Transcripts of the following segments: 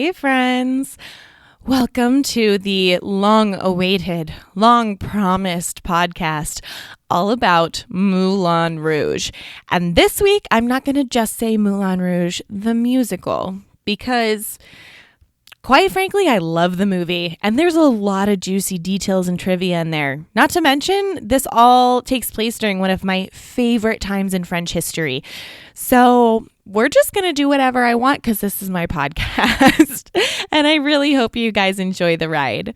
Hey friends, welcome to the long-awaited, long-promised podcast all about Moulin Rouge. And this week, I'm not going to just say Moulin Rouge, the musical, because quite frankly, I love the movie, and there's a lot of juicy details and trivia in there. Not to mention, this all takes place during one of my favorite times in French history. So we're just going to do whatever I want because this is my podcast, and I really hope you guys enjoy the ride.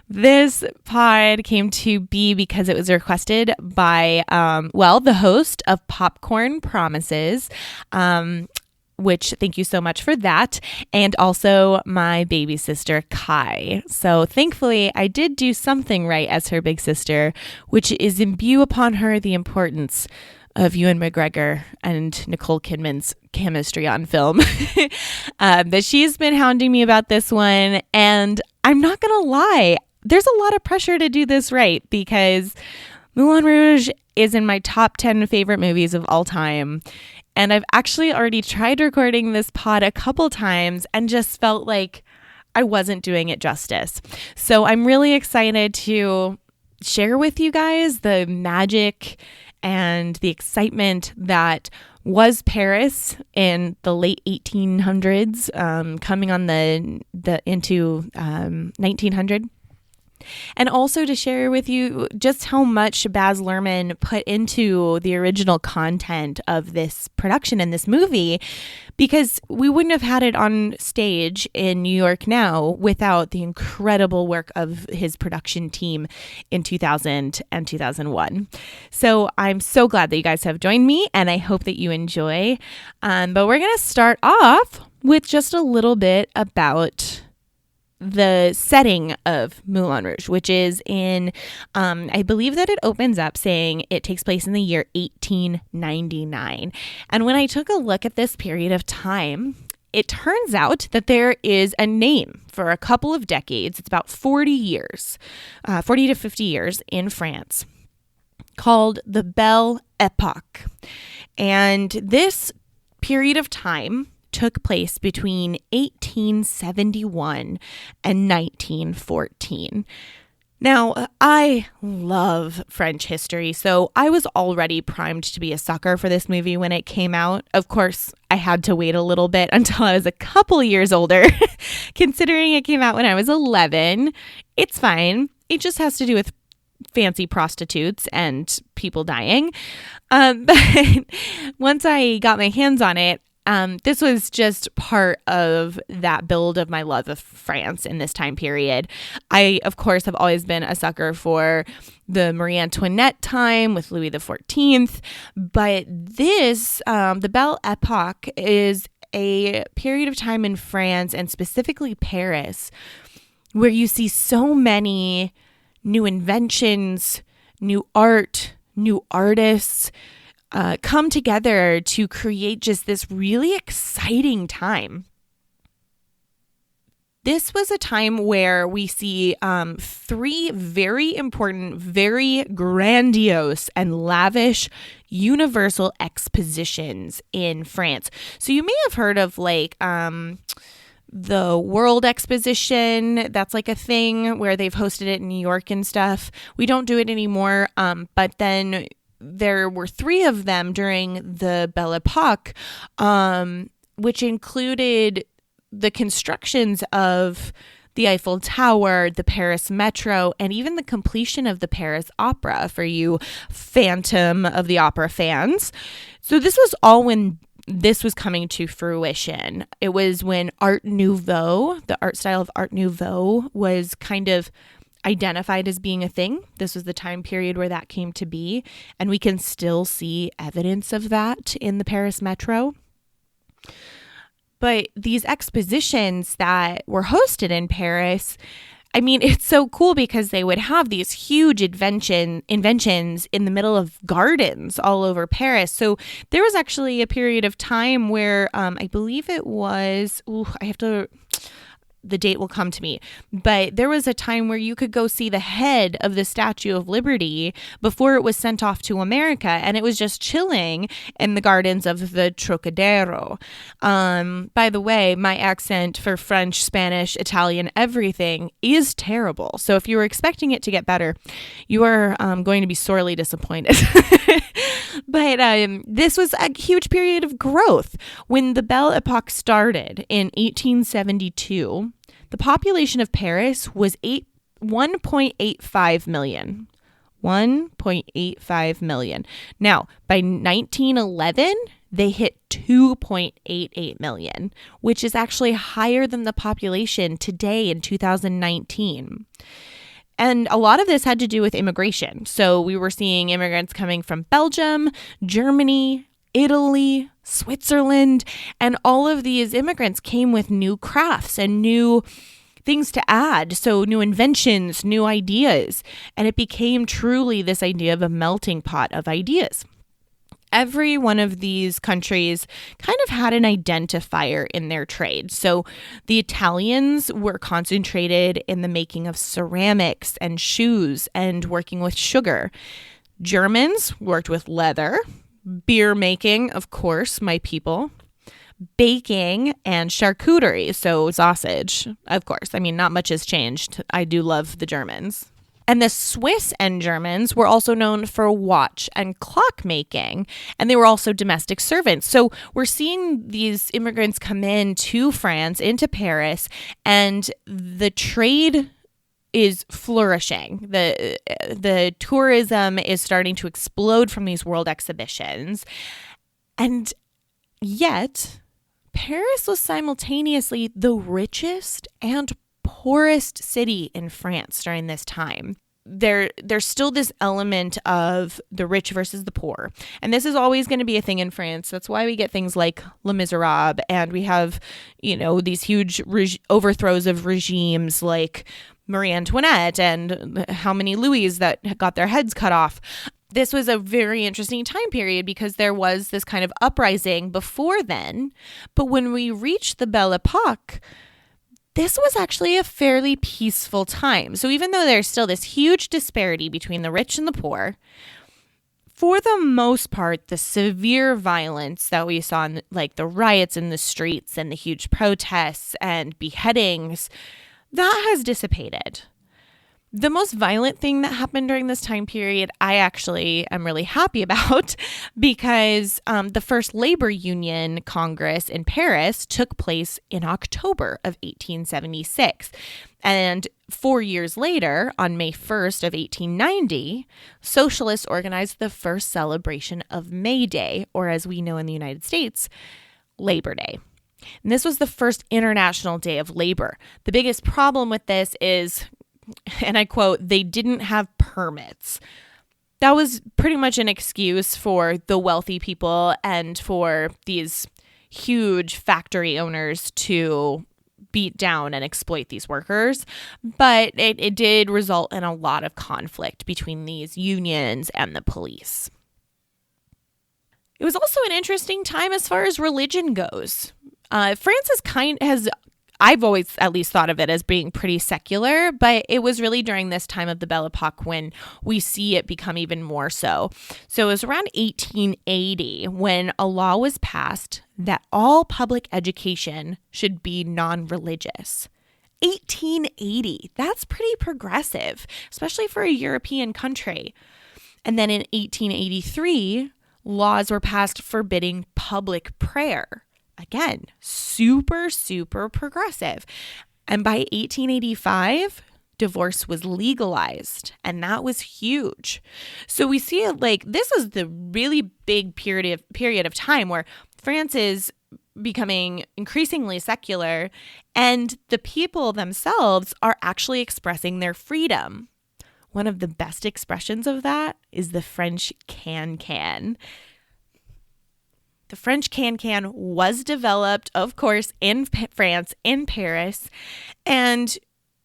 This pod came to be because it was requested by, the host of Popcorn Promises, which thank you so much for that, and also my baby sister, Kai. So thankfully, I did do something right as her big sister, which is imbue upon her the importance of Ewan McGregor and Nicole Kidman's chemistry on film. But she's been hounding me about this one, and I'm not going to lie, there's a lot of pressure to do this right because Moulin Rouge is in my top 10 favorite movies of all time. And I've actually already tried recording this pod a couple times and just felt like I wasn't doing it justice. So I'm really excited to share with you guys the magic and the excitement that was Paris in the late 1800s, coming on into 1900. And also to share with you just how much Baz Luhrmann put into the original content of this production and this movie, because we wouldn't have had it on stage in New York now without the incredible work of his production team in 2000 and 2001. So I'm so glad that you guys have joined me, and I hope that you enjoy. But we're going to start off with just a little bit about the setting of Moulin Rouge, which is in, I believe that it opens up saying it takes place in the year 1899. And when I took a look at this period of time, it turns out that there is a name for a couple of decades. It's about 40 years, 40 to 50 years in France, called the Belle Epoque. And this period of time took place between 1871 and 1914. Now, I love French history, so I was already primed to be a sucker for this movie when it came out. Of course, I had to wait a little bit until I was a couple years older, considering it came out when I was 11. It's fine. It just has to do with fancy prostitutes and people dying. But once I got my hands on it, this was just part of that build of my love of France in this time period. I, of course, have always been a sucker for the Marie Antoinette time with Louis XIV, but this, the Belle Epoque, is a period of time in France, and specifically Paris, where you see so many new inventions, new art, new artists, come together to create just this really exciting time. This was a time where we see three very important, very grandiose and lavish universal expositions in France. So you may have heard of the World Exposition. That's like a thing where they've hosted it in New York and stuff. We don't do it anymore, but then there were three of them during the Belle Epoque, which included the constructions of the Eiffel Tower, the Paris Metro, and even the completion of the Paris Opera for you Phantom of the Opera fans. So this was all when this was coming to fruition. It was when Art Nouveau, the art style of Art Nouveau, was kind of identified as being a thing. This was the time period where that came to be, and we can still see evidence of that in the Paris Metro. But these expositions that were hosted in Paris, I mean, it's so cool because they would have these huge inventions in the middle of gardens all over Paris. So there was actually a period of time where I believe it was, the date will come to me, but there was a time where you could go see the head of the Statue of Liberty before it was sent off to America, and it was just chilling in the gardens of the Trocadero. By the way, my accent for French, Spanish, Italian, everything is terrible. So if you were expecting it to get better, you are going to be sorely disappointed. But this was a huge period of growth. When the Belle Epoque started in 1872, the population of Paris was 1.85 million. 1.85 million. Now, by 1911, they hit 2.88 million, which is actually higher than the population today in 2019. And a lot of this had to do with immigration. So we were seeing immigrants coming from Belgium, Germany, Italy, Switzerland, and all of these immigrants came with new crafts and new things to add. So new inventions, new ideas, and it became truly this idea of a melting pot of ideas. Every one of these countries kind of had an identifier in their trade. So the Italians were concentrated in the making of ceramics and shoes and working with sugar. Germans worked with leather, beer making, of course, my people, baking, and charcuterie, so sausage, of course. I mean, not much has changed. I do love the Germans. And the Swiss and Germans were also known for watch and clock making, and they were also domestic servants. So we're seeing these immigrants come into France, into Paris, and the trade is flourishing. The tourism is starting to explode from these world exhibitions. And yet, Paris was simultaneously the richest and poorest city in France during this time. There's still this element of the rich versus the poor. And this is always going to be a thing in France. That's why we get things like Les Miserables, and we have, these huge overthrows of regimes like Marie Antoinette and how many Louis that got their heads cut off. This was a very interesting time period because there was this kind of uprising before then. But when we reached the Belle Epoque, this was actually a fairly peaceful time. So even though there's still this huge disparity between the rich and the poor, for the most part, the severe violence that we saw in like the riots in the streets and the huge protests and beheadings, that has dissipated. The most violent thing that happened during this time period, I actually am really happy about because the first labor union congress in Paris took place in October of 1876. And 4 years later, on May 1st of 1890, socialists organized the first celebration of May Day, or as we know in the United States, Labor Day. And this was the first International Day of Labor. The biggest problem with this is, and I quote, they didn't have permits. That was pretty much an excuse for the wealthy people and for these huge factory owners to beat down and exploit these workers. But it did result in a lot of conflict between these unions and the police. It was also an interesting time as far as religion goes. France I've always at least thought of it as being pretty secular, but it was really during this time of the Belle Epoque when we see it become even more so. So it was around 1880 when a law was passed that all public education should be non-religious. 1880, that's pretty progressive, especially for a European country. And then in 1883, laws were passed forbidding public prayer. Again, super, super progressive. And by 1885, divorce was legalized, and that was huge. So we see it like this is the really big period of time where France is becoming increasingly secular, and the people themselves are actually expressing their freedom. One of the best expressions of that is the French can-can. The French can-can was developed, of course, in France, in Paris. And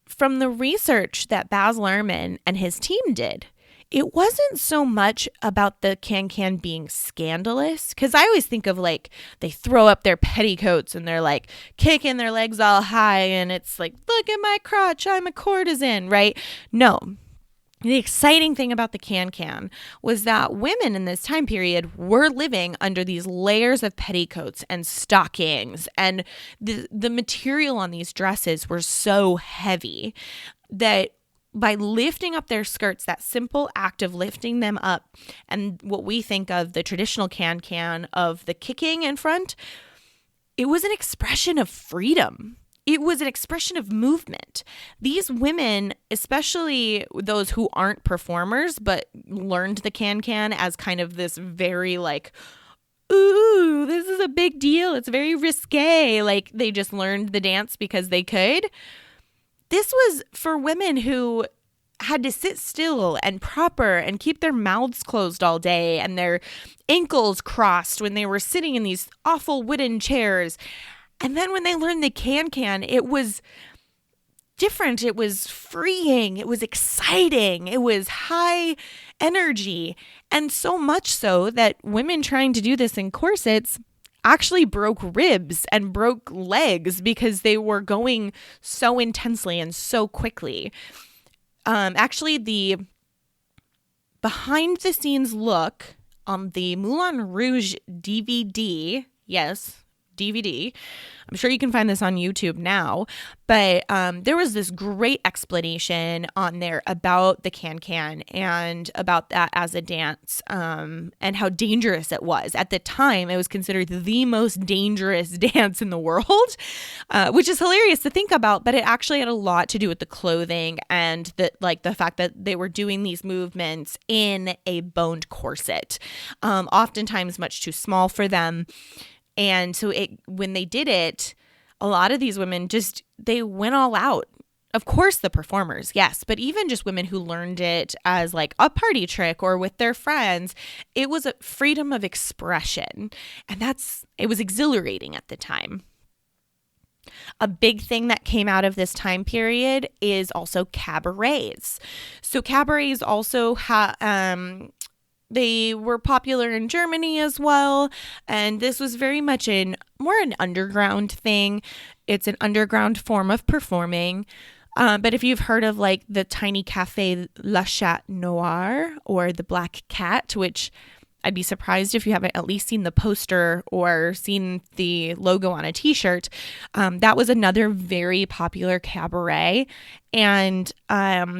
from the research that Baz Luhrmann and his team did, it wasn't so much about the can being scandalous, because I always think of like they throw up their petticoats and they're like kicking their legs all high and it's like, look at my crotch, I'm a courtesan, right? No. The exciting thing about the can was that women in this time period were living under these layers of petticoats and stockings, and the material on these dresses were so heavy that by lifting up their skirts, that simple act of lifting them up, and what we think of the traditional can of the kicking in front, it was an expression of freedom. It was an expression of movement. These women, especially those who aren't performers but learned the can as kind of this very like, ooh, this is a big deal. It's very risque. Like they just learned the dance because they could. This was for women who had to sit still and proper and keep their mouths closed all day and their ankles crossed when they were sitting in these awful wooden chairs. And then when they learned the can, it was different. It was freeing. It was exciting. It was high energy. And so much so that women trying to do this in corsets actually broke ribs and broke legs because they were going so intensely and so quickly. Actually, the behind the scenes look on the Moulin Rouge DVD, yes, DVD. I'm sure you can find this on YouTube now, but there was this great explanation on there about the can and about that as a dance and how dangerous it was. At the time, it was considered the most dangerous dance in the world, which is hilarious to think about, but it actually had a lot to do with the clothing and the fact that they were doing these movements in a boned corset, oftentimes much too small for them. And so when they did it, a lot of these women they went all out. Of course, the performers, yes, but even just women who learned it as like a party trick or with their friends, it was a freedom of expression. And it was exhilarating at the time. A big thing that came out of this time period is also cabarets. So cabarets also they were popular in Germany as well, and this was very much more an underground thing. It's an underground form of performing. But if you've heard of like the tiny cafe La Chat Noir or the Black Cat, which I'd be surprised if you haven't at least seen the poster or seen the logo on a t-shirt. That was another very popular cabaret. And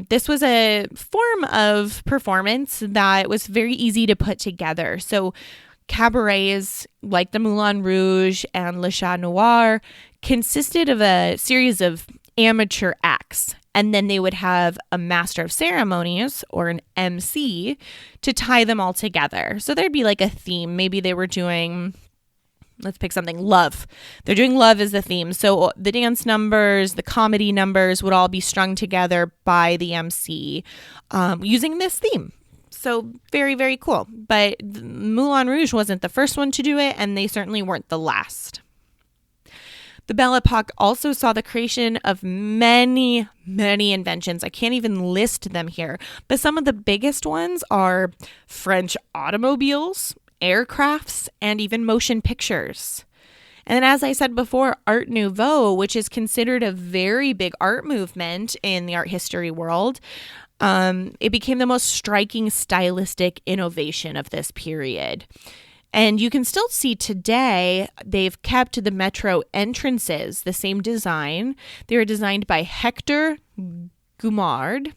this was a form of performance that was very easy to put together. So cabarets like the Moulin Rouge and Le Chat Noir consisted of a series of amateur acts. And then they would have a master of ceremonies or an MC to tie them all together. So there'd be like a theme. Maybe they were doing, let's pick something, love. They're doing love as the theme. So the dance numbers, the comedy numbers would all be strung together by the MC using this theme. So very, very cool. But Moulin Rouge wasn't the first one to do it, and they certainly weren't the last. The Belle Epoque also saw the creation of many, many inventions. I can't even list them here, but some of the biggest ones are French automobiles, aircrafts, and even motion pictures. And then, as I said before, Art Nouveau, which is considered a very big art movement in the art history world, it became the most striking stylistic innovation of this period. And you can still see today, they've kept the metro entrances the same design. They were designed by Hector Gumard.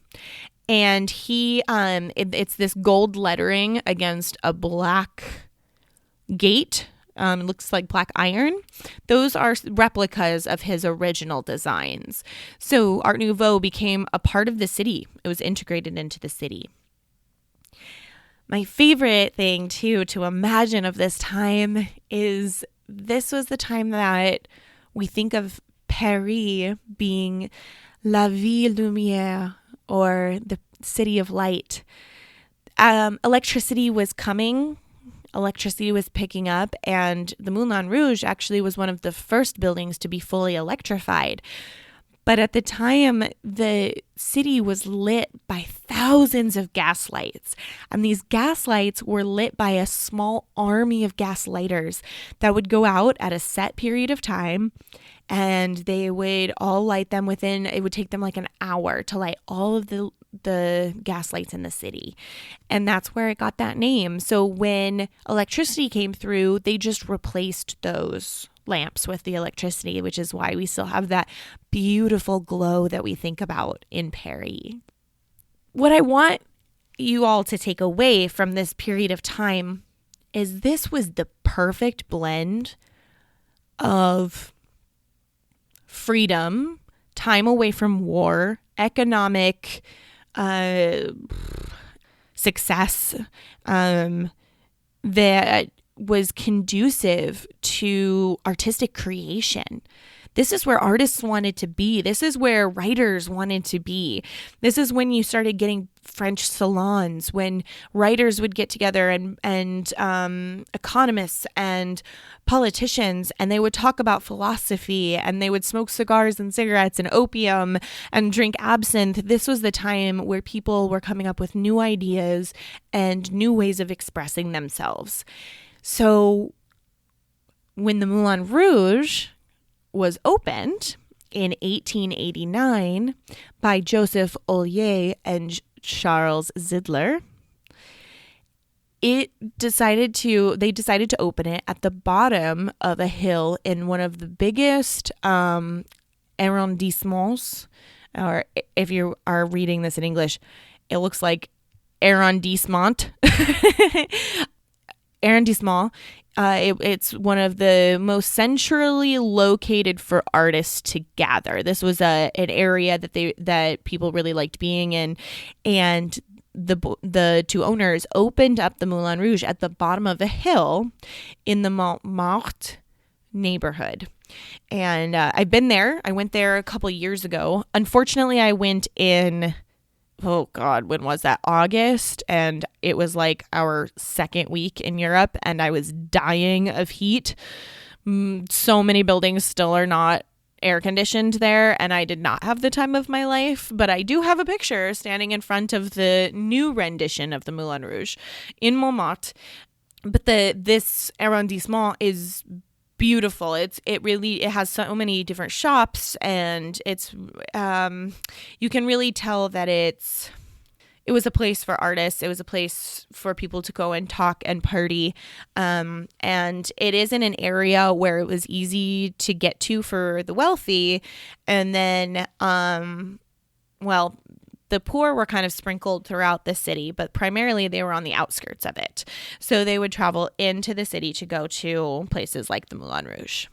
And it's this gold lettering against a black gate. It looks like black iron. Those are replicas of his original designs. So Art Nouveau became a part of the city. It was integrated into the city. My favorite thing, too, to imagine of this time is this was the time that we think of Paris being La Ville Lumière, or the city of light. Electricity was coming. Electricity was picking up, and the Moulin Rouge actually was one of the first buildings to be fully electrified. But at the time, the city was lit by thousands of gas lights. And these gas lights were lit by a small army of gaslighters that would go out at a set period of time. And they would all light them it would take them like an hour to light all of the gas lights in the city. And that's where it got that name. So when electricity came through, they just replaced those lamps with the electricity, which is why we still have that beautiful glow that we think about in Paris. What I want you all to take away from this period of time is this was the perfect blend of freedom, time away from war, economic success that was conducive to artistic creation. This is where artists wanted to be. This is where writers wanted to be. This is when you started getting French salons, when writers would get together and economists and politicians, and they would talk about philosophy, and they would smoke cigars and cigarettes and opium and drink absinthe. This was the time where people were coming up with new ideas and new ways of expressing themselves. So when the Moulin Rouge was opened in 1889 by Joseph Ollier and Charles Zidler, they decided to open it at the bottom of a hill in one of the biggest arrondissements, or if you are reading this in English, it looks like arrondissement. Arrondissement. It's one of the most centrally located for artists to gather. This was an area that people really liked being in, and the two owners opened up the Moulin Rouge at the bottom of a hill in the Montmartre neighborhood. And I've been there. I went there a couple years ago. Unfortunately, I went in, oh God, when was that? August. And it was like our second week in Europe, and I was dying of heat. So many buildings still are not air conditioned there, and I did not have the time of my life, but I do have a picture standing in front of the new rendition of the Moulin Rouge in Montmartre. But this arrondissement is beautiful. It has so many different shops, and it's you can really tell that it was a place for artists. It was a place for people to go and talk and party. And it is in an area where it was easy to get to for the wealthy. And then, the poor were kind of sprinkled throughout the city, but primarily they were on the outskirts of it. So they would travel into the city to go to places like the Moulin Rouge.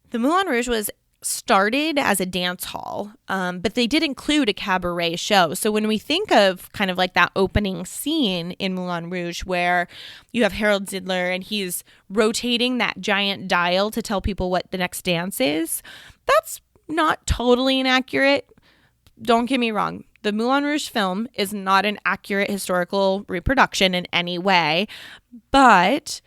The Moulin Rouge was started as a dance hall, but they did include a cabaret show. So when we think of kind of like that opening scene in Moulin Rouge where you have Harold Zidler and he's rotating that giant dial to tell people what the next dance is, that's not totally inaccurate. Don't get me wrong. The Moulin Rouge film is not an accurate historical reproduction in any way, but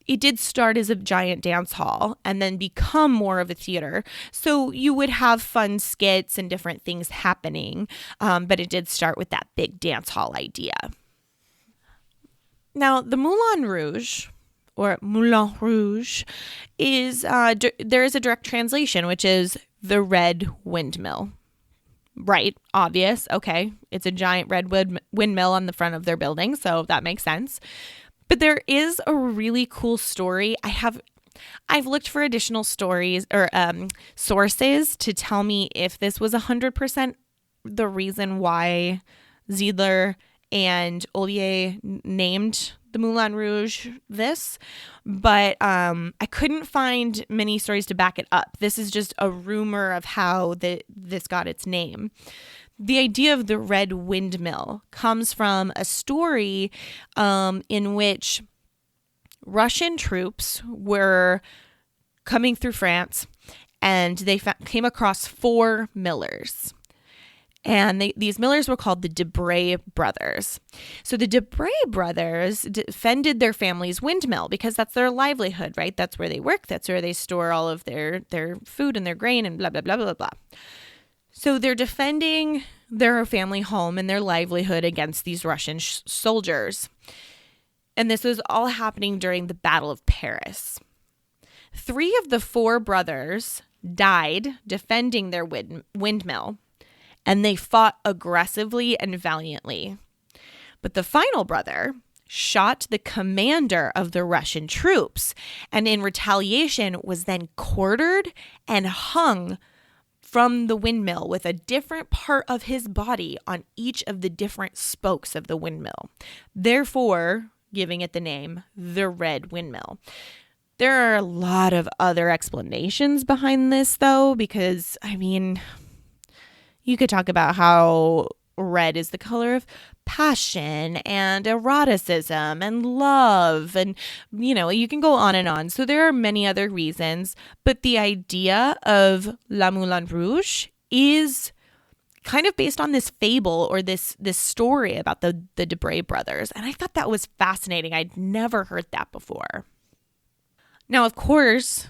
it did start as a giant dance hall and then become more of a theater. So you would have fun skits and different things happening, but it did start with that big dance hall idea. Now, the Moulin Rouge, or Moulin Rouge, is there is a direct translation, which is the red windmill. Right, obvious. Okay, it's a giant red windmill on the front of their building, so that makes sense. But there is a really cool story. I've looked for additional stories or sources to tell me if this was 100% the reason why Zidler and Ollier named the Moulin Rouge this, but I couldn't find many stories to back it up. This is just a rumor of how this got its name. The idea of the red windmill comes from a story in which Russian troops were coming through France, and they came across 4 millers. And these millers were called the Debray brothers. So the Debray brothers defended their family's windmill because that's their livelihood, right? That's where they work. That's where they store all of their food and their grain and blah, blah, blah, blah, blah. So they're defending their family home and their livelihood against these Russian soldiers. And this was all happening during the Battle of Paris. 3 of the 4 brothers died defending their windmill, and they fought aggressively and valiantly. But the final brother shot the commander of the Russian troops, and in retaliation was then quartered and hung from the windmill with a different part of his body on each of the different spokes of the windmill, therefore giving it the name the Red Windmill. There are a lot of other explanations behind this, though, because, I mean, you could talk about how red is the color of passion and eroticism and love, and, you can go on and on. So there are many other reasons, but the idea of La Moulin Rouge is kind of based on this fable or this story about the Debray brothers, and I thought that was fascinating. I'd never heard that before. Now, of course,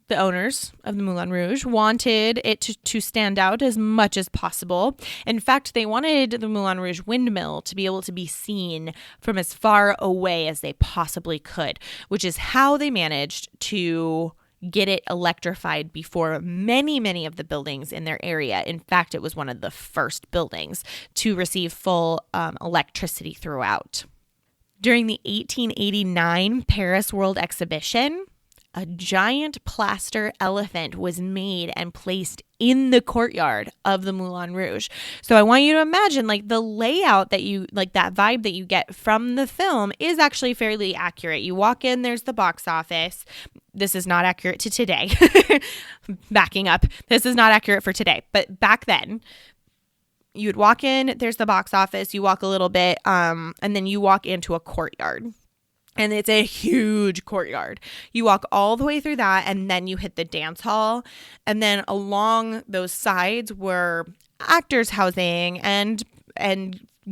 the owners of the Moulin Rouge wanted it to stand out as much as possible. In fact, they wanted the Moulin Rouge windmill to be able to be seen from as far away as they possibly could, which is how they managed to get it electrified before many, many of the buildings in their area. In fact, it was one of the first buildings to receive full electricity throughout. During the 1889 Paris World Exhibition, a giant plaster elephant was made and placed in the courtyard of the Moulin Rouge. So I want you to imagine the layout that that vibe that you get from the film is actually fairly accurate. You walk in, there's the box office. This is not accurate to today. Backing up. This is not accurate for today. But back then, you would walk in, there's the box office, you walk a little bit, and then you walk into a courtyard. And it's a huge courtyard. You walk all the way through that, and then you hit the dance hall. And then along those sides were actors' housing and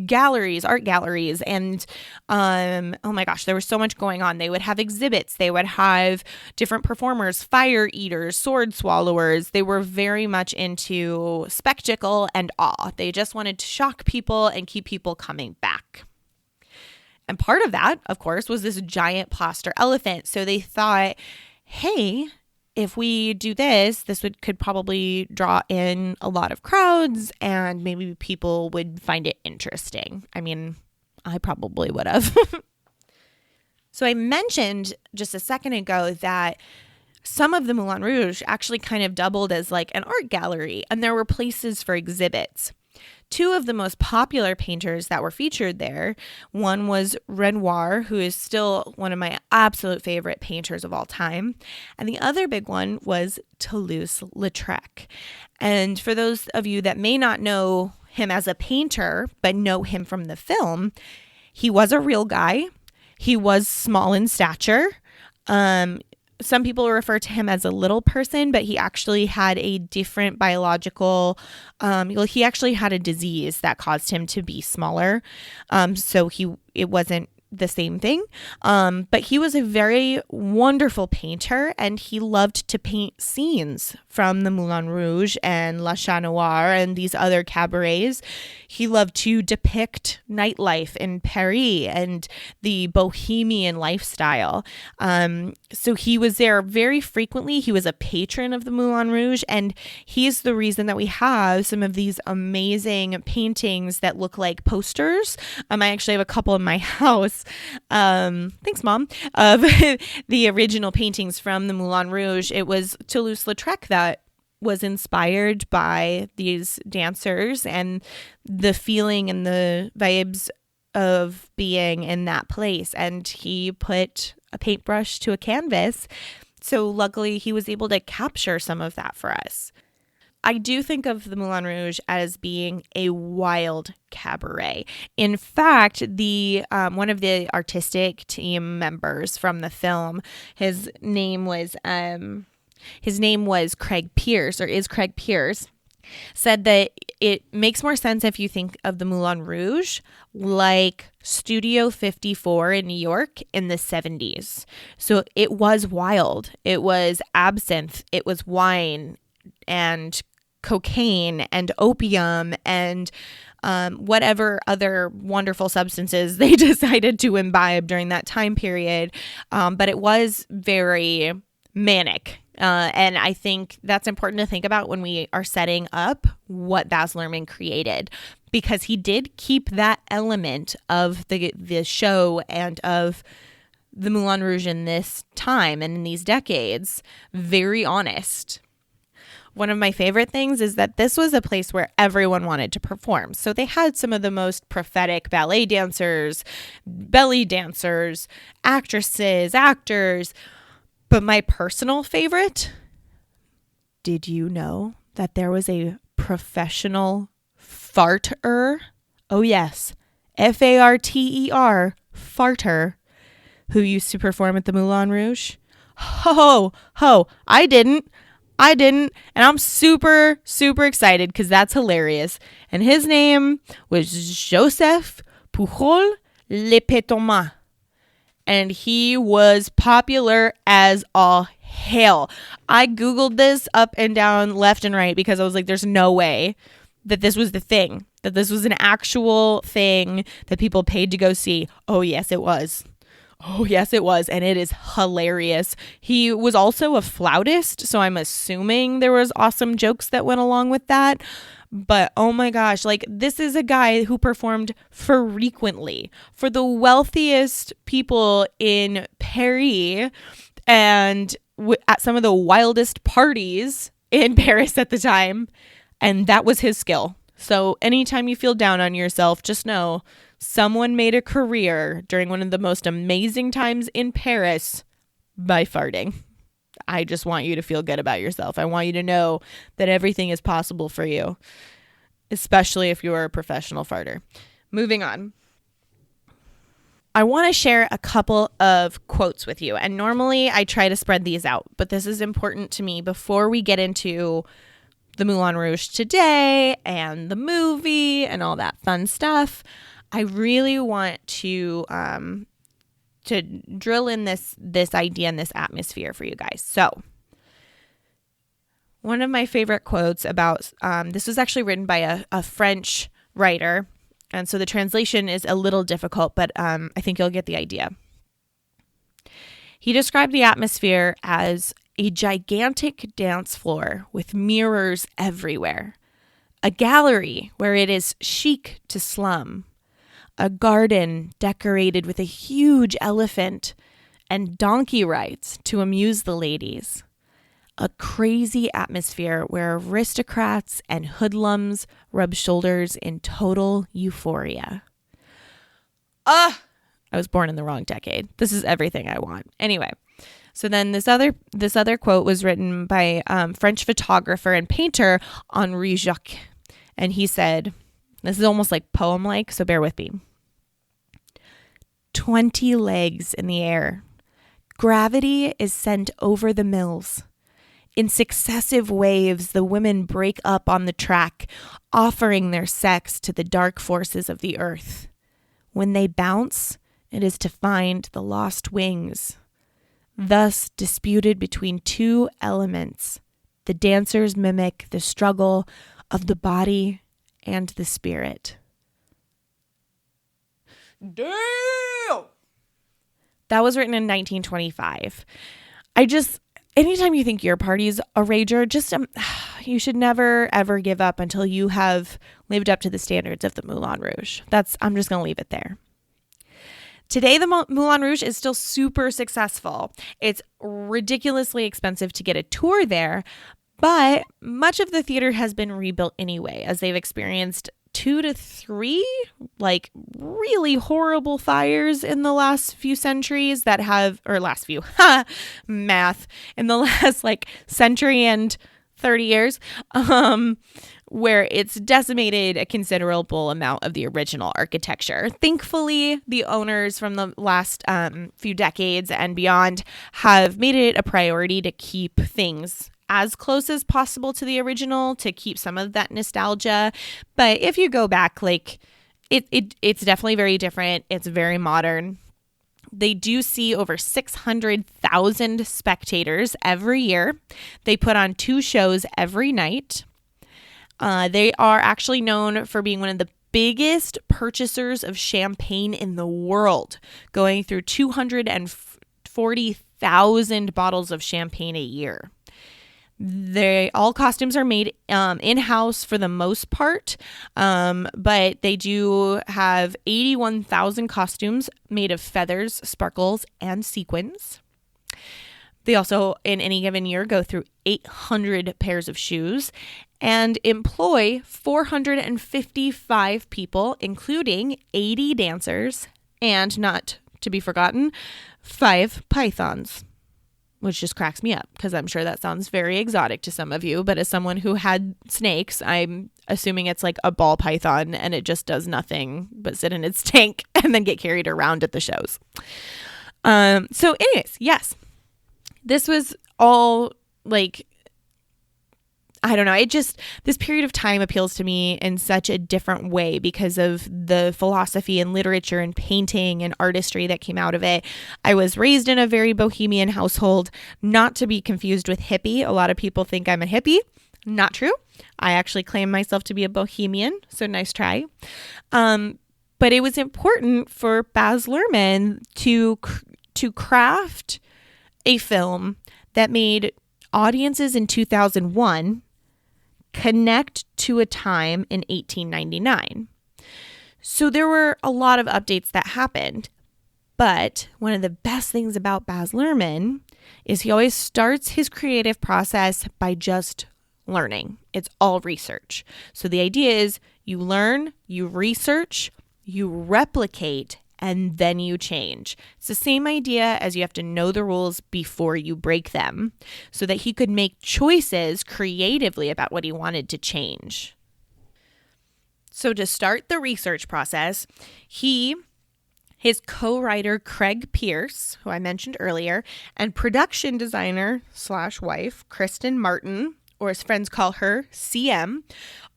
galleries, art galleries. And oh my gosh, there was so much going on. They would have exhibits. They would have different performers, fire eaters, sword swallowers. They were very much into spectacle and awe. They just wanted to shock people and keep people coming back. And part of that, of course, was this giant plaster elephant. So they thought, hey, if we do this could probably draw in a lot of crowds and maybe people would find it interesting. I mean, I probably would have. So I mentioned just a second ago that some of the Moulin Rouge actually kind of doubled as an art gallery, and there were places for exhibits. 2 of the most popular painters that were featured there, one was Renoir, who is still one of my absolute favorite painters of all time, and the other big one was Toulouse-Lautrec. And for those of you that may not know him as a painter, but know him from the film, he was a real guy. He was small in stature. Some people refer to him as a little person, but he actually had a different biological, he actually had a disease that caused him to be smaller. So it wasn't the same thing. But he was a very wonderful painter, and he loved to paint scenes from the Moulin Rouge and La Chat Noir and these other cabarets. He loved to depict nightlife in Paris and the bohemian lifestyle. So he was there very frequently. He was a patron of the Moulin Rouge, and he's the reason that we have some of these amazing paintings that look like posters. I actually have a couple in my house. Thanks, Mom. Of the original paintings from the Moulin Rouge. It was Toulouse-Lautrec that was inspired by these dancers and the feeling and the vibes of being in that place. And he put a paintbrush to a canvas. So luckily he was able to capture some of that for us. I do think of the Moulin Rouge as being a wild cabaret. In fact, the one of the artistic team members from the film, his name was Craig Pierce, or is Craig Pierce, said that it makes more sense if you think of the Moulin Rouge like Studio 54 in New York in the 70s. So it was wild. It was absinthe. It was wine and cocaine and opium and whatever other wonderful substances they decided to imbibe during that time period. But it was very manic. And I think that's important to think about when we are setting up what Baz Luhrmann created, because he did keep that element of the show and of the Moulin Rouge in this time and in these decades very honest. One of my favorite things is that this was a place where everyone wanted to perform. So they had some of the most prophetic ballet dancers, belly dancers, actresses, actors. But my personal favorite, did you know that there was a professional farter? Oh, yes. Farter, farter, who used to perform at the Moulin Rouge? Ho, I didn't. And I'm super, super excited because that's hilarious. And his name was Joseph Pujol Le Pétomant. And he was popular as all hell. I Googled this up and down, left and right, because I was like, there's no way that this was the thing, that this was an actual thing that people paid to go see. Oh, yes, it was. Oh, yes, it was. And it is hilarious. He was also a flautist, so I'm assuming there was awesome jokes that went along with that. But oh my gosh, like this is a guy who performed frequently for the wealthiest people in Paris and at some of the wildest parties in Paris at the time. And that was his skill. So anytime you feel down on yourself, just know someone made a career during one of the most amazing times in Paris by farting. I just want you to feel good about yourself. I want you to know that everything is possible for you, especially if you are a professional farter. Moving on. I want to share a couple of quotes with you. And normally I try to spread these out, but this is important to me before we get into the Moulin Rouge today and the movie and all that fun stuff. I really want to drill in this idea and this atmosphere for you guys. So one of my favorite quotes about this was actually written by a French writer. And so the translation is a little difficult, but I think you'll get the idea. He described the atmosphere as a gigantic dance floor with mirrors everywhere, a gallery where it is chic to slum, a garden decorated with a huge elephant and donkey rides to amuse the ladies, a crazy atmosphere where aristocrats and hoodlums rub shoulders in total euphoria. I was born in the wrong decade. This is everything I want. Anyway, so then this other quote was written by French photographer and painter Henri Jacques. And he said, this is almost like poem-like, so bear with me. 20 legs in the air. Gravity is sent over the mills. In successive waves, the women break up on the track, offering their sex to the dark forces of the earth. When they bounce, it is to find the lost wings. Thus, disputed between two elements, the dancers mimic the struggle of the body and the spirit. Damn! That was written in 1925. Anytime you think your party's a rager, you should never, ever give up until you have lived up to the standards of the Moulin Rouge. I'm just going to leave it there. Today, the Moulin Rouge is still super successful. It's ridiculously expensive to get a tour there, but much of the theater has been rebuilt anyway, as they've experienced 2 to 3 really horrible fires in the last few centuries in the last century and 30 years, where it's decimated a considerable amount of the original architecture. Thankfully, the owners from the last few decades and beyond have made it a priority to keep things as close as possible to the original, to keep some of that nostalgia. But if you go back, it's definitely very different. It's very modern. They do see over 600,000 spectators every year. They put on 2 shows every night. They are actually known for being one of the biggest purchasers of champagne in the world, going through 240,000 bottles of champagne a year. All costumes are made in-house for the most part, but they do have 81,000 costumes made of feathers, sparkles, and sequins. They also, in any given year, go through 800 pairs of shoes and employ 455 people, including 80 dancers and, not to be forgotten, 5 pythons, which just cracks me up because I'm sure that sounds very exotic to some of you. But as someone who had snakes, I'm assuming it's like a ball python and it just does nothing but sit in its tank and then get carried around at the shows. So anyways, yes. This was all like, I don't know. This period of time appeals to me in such a different way because of the philosophy and literature and painting and artistry that came out of it. I was raised in a very bohemian household, not to be confused with hippie. A lot of people think I'm a hippie. Not true. I actually claim myself to be a bohemian, so nice try. But it was important for Baz Luhrmann to craft a film that made audiences in 2001 connect to a time in 1899. So there were a lot of updates that happened, but one of the best things about Baz Luhrmann is he always starts his creative process by just learning. It's all research. So the idea is you learn, you research, you replicate, and then you change. It's the same idea as you have to know the rules before you break them so that he could make choices creatively about what he wanted to change. So to start the research process, his co-writer Craig Pierce, who I mentioned earlier, and production designer / wife Kristen Martin, or as friends call her, CM,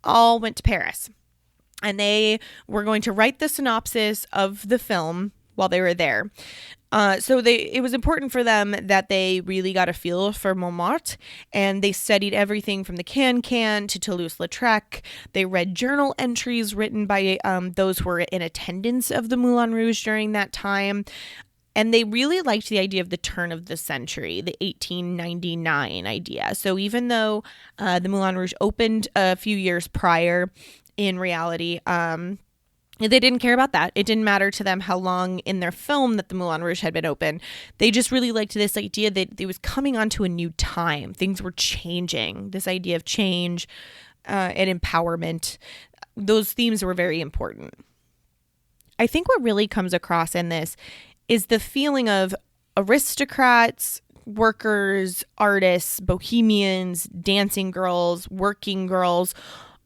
all went to Paris. And they were going to write the synopsis of the film while they were there. So it was important for them that they really got a feel for Montmartre, and they studied everything from the Can-Can to Toulouse-Lautrec. They read journal entries written by those who were in attendance of the Moulin Rouge during that time. And they really liked the idea of the turn of the century, the 1899 idea. So even though the Moulin Rouge opened a few years prior, in reality, they didn't care about that. It didn't matter to them how long in their film that the Moulin Rouge had been open. They just really liked this idea that it was coming onto a new time. Things were changing. This idea of change and empowerment, those themes were very important. I think what really comes across in this is the feeling of aristocrats, workers, artists, bohemians, dancing girls, working girls,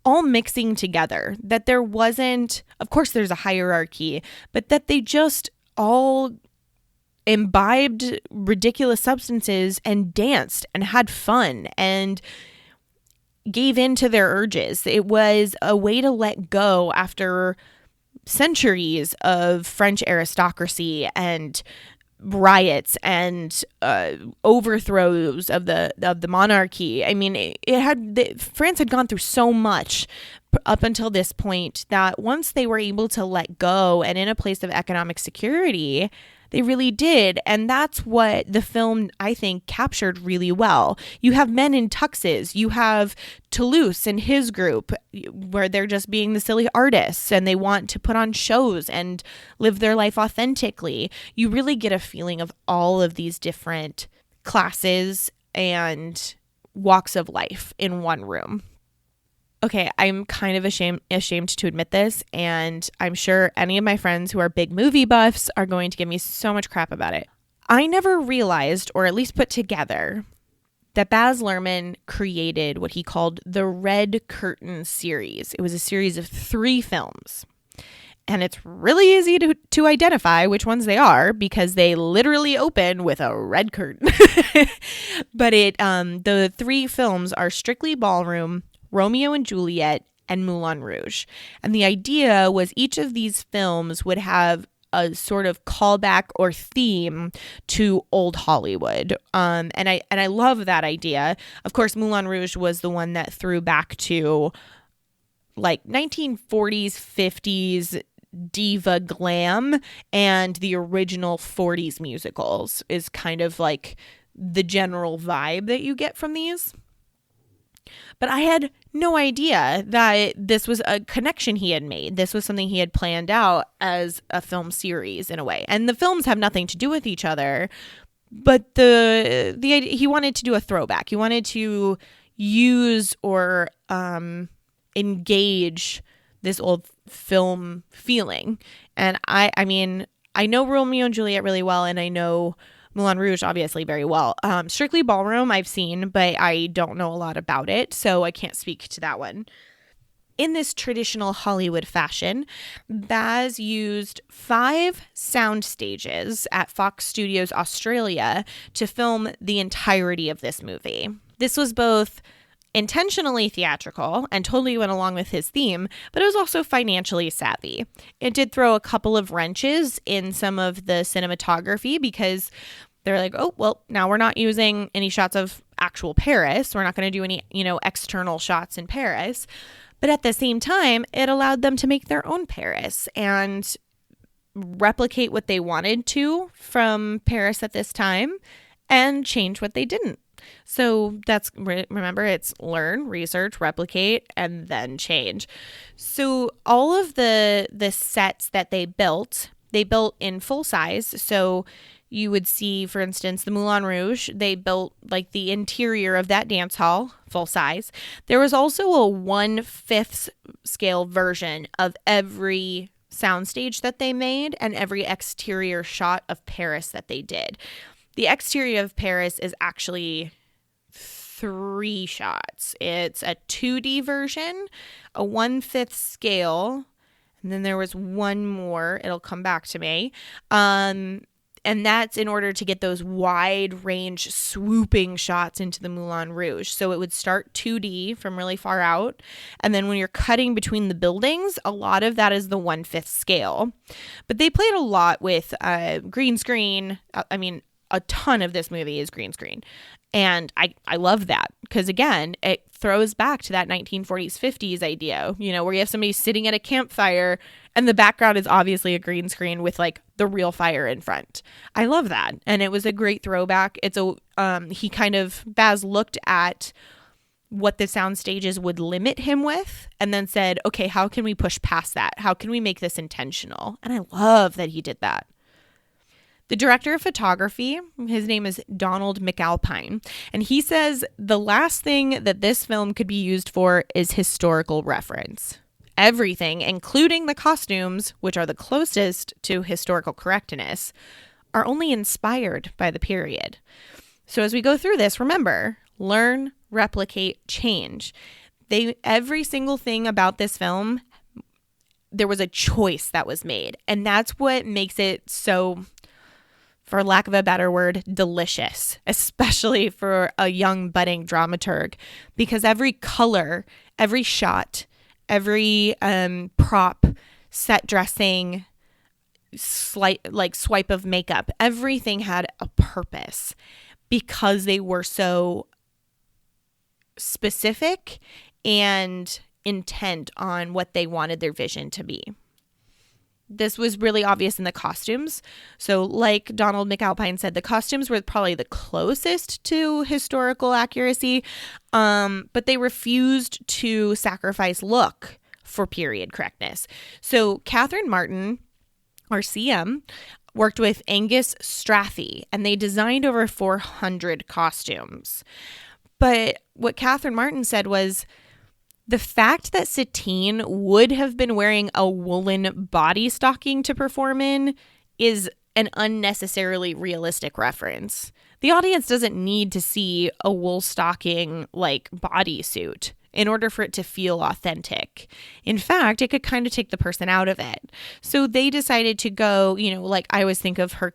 all mixing together, that there wasn't, of course there's a hierarchy, but that they just all imbibed ridiculous substances and danced and had fun and gave in to their urges. It was a way to let go after centuries of French aristocracy and riots and overthrows of the monarchy. I mean, France had gone through so much up until this point that once they were able to let go and in a place of economic security, they really did. And that's what the film, I think, captured really well. You have men in tuxes. You have Toulouse and his group where they're just being the silly artists and they want to put on shows and live their life authentically. You really get a feeling of all of these different classes and walks of life in one room. Okay, I'm kind of ashamed to admit this, and I'm sure any of my friends who are big movie buffs are going to give me so much crap about it. I never realized, or at least put together, that Baz Luhrmann created what he called the Red Curtain series. It was a series of 3 films. And it's really easy to identify which ones they are because they literally open with a red curtain. But the 3 films are Strictly Ballroom, Romeo and Juliet, and Moulin Rouge. And the idea was each of these films would have a sort of callback or theme to old Hollywood. And I love that idea. Of course, Moulin Rouge was the one that threw back to like 1940s, 50s diva glam, and the original 40s musicals is kind of like the general vibe that you get from these. But I had no idea that this was a connection he had made. This was something he had planned out as a film series in a way. And the films have nothing to do with each other, but the idea, he wanted to do a throwback. He wanted to use or engage this old film feeling. And I mean, I know Romeo and Juliet really well, and I know Moulin Rouge obviously very well. Strictly Ballroom I've seen, but I don't know a lot about it, so I can't speak to that one. In this traditional Hollywood fashion, Baz used 5 sound stages at Fox Studios Australia to film the entirety of this movie. This was both intentionally theatrical and totally went along with his theme, but it was also financially savvy. It did throw a couple of wrenches in some of the cinematography because they're like, oh, well, now we're not using any shots of actual Paris. We're not going to do any, external shots in Paris. But at the same time, it allowed them to make their own Paris and replicate what they wanted to from Paris at this time and change what they didn't. So remember, it's learn, research, replicate, and then change. So all of the sets that they built in full size. So you would see, for instance, the Moulin Rouge, they built like the interior of that dance hall, full size. There was also a 1/5 scale version of every soundstage that they made and every exterior shot of Paris that they did. The exterior of Paris is actually 3 shots. It's a 2D version, a 1/5 scale, and then there was one more. It'll come back to me. And that's in order to get those wide range swooping shots into the Moulin Rouge. So it would start 2D from really far out. And then when you're cutting between the buildings, a lot of that is the 1/5 scale. But they played a lot with green screen. I mean, a ton of this movie is green screen. And I love that because, again, it throws back to that 1940s, 50s idea, where you have somebody sitting at a campfire and the background is obviously a green screen with like the real fire in front. I love that. And it was a great throwback. Baz looked at what the sound stages would limit him with and then said, okay, how can we push past that? How can we make this intentional? And I love that he did that. The director of photography, his name is Donald McAlpine, and he says the last thing that this film could be used for is historical reference. Everything, including the costumes, which are the closest to historical correctness, are only inspired by the period. So as we go through this, remember, learn, replicate, change. Every single thing about this film, there was a choice that was made, and that's what makes it so, for lack of a better word, delicious, especially for a young budding dramaturg, because every color, every shot, every prop, set dressing, swipe of makeup, everything had a purpose because they were so specific and intent on what they wanted their vision to be. This was really obvious in the costumes. So like Donald McAlpine said, the costumes were probably the closest to historical accuracy, but they refused to sacrifice look for period correctness. So Catherine Martin, or CM, worked with Angus Strathy, and they designed over 400 costumes. But what Catherine Martin said was, the fact that Satine would have been wearing a woolen body stocking to perform in is an unnecessarily realistic reference. The audience doesn't need to see a wool stocking like bodysuit in order for it to feel authentic. In fact, it could kind of take the person out of it. So they decided to go, like I always think of her,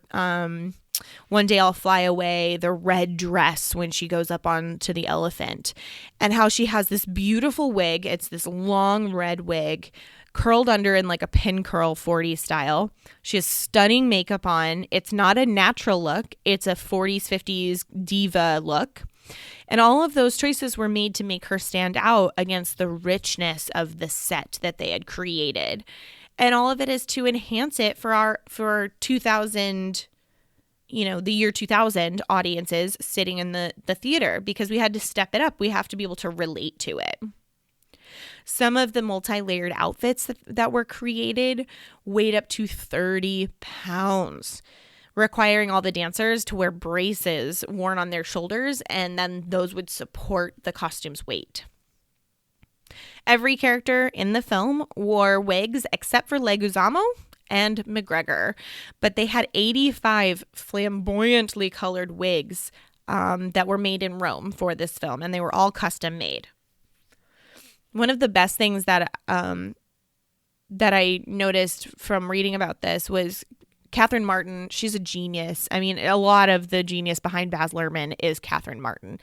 One Day I'll Fly Away, the red dress when she goes up onto the elephant, and how she has this beautiful wig. It's this long red wig curled under in like a pin curl 40s style. She has stunning makeup on. It's not a natural look. It's a 40s, 50s diva look. And all of those choices were made to make her stand out against the richness of the set that they had created. And all of it is to enhance it for 2000, the year 2000 audiences sitting in the theater, because we had to step it up. We have to be able to relate to it. Some of the multi-layered outfits that were created weighed up to 30 pounds, requiring all the dancers to wear braces worn on their shoulders, and then those would support the costume's weight. Every character in the film wore wigs except for Leguizamo and McGregor, but they had 85 flamboyantly colored wigs that were made in Rome for this film, and they were all custom made. One of the best things that I noticed from reading about this was Catherine Martin. She's a genius. I mean, a lot of the genius behind Baz Luhrmann is Catherine Martin.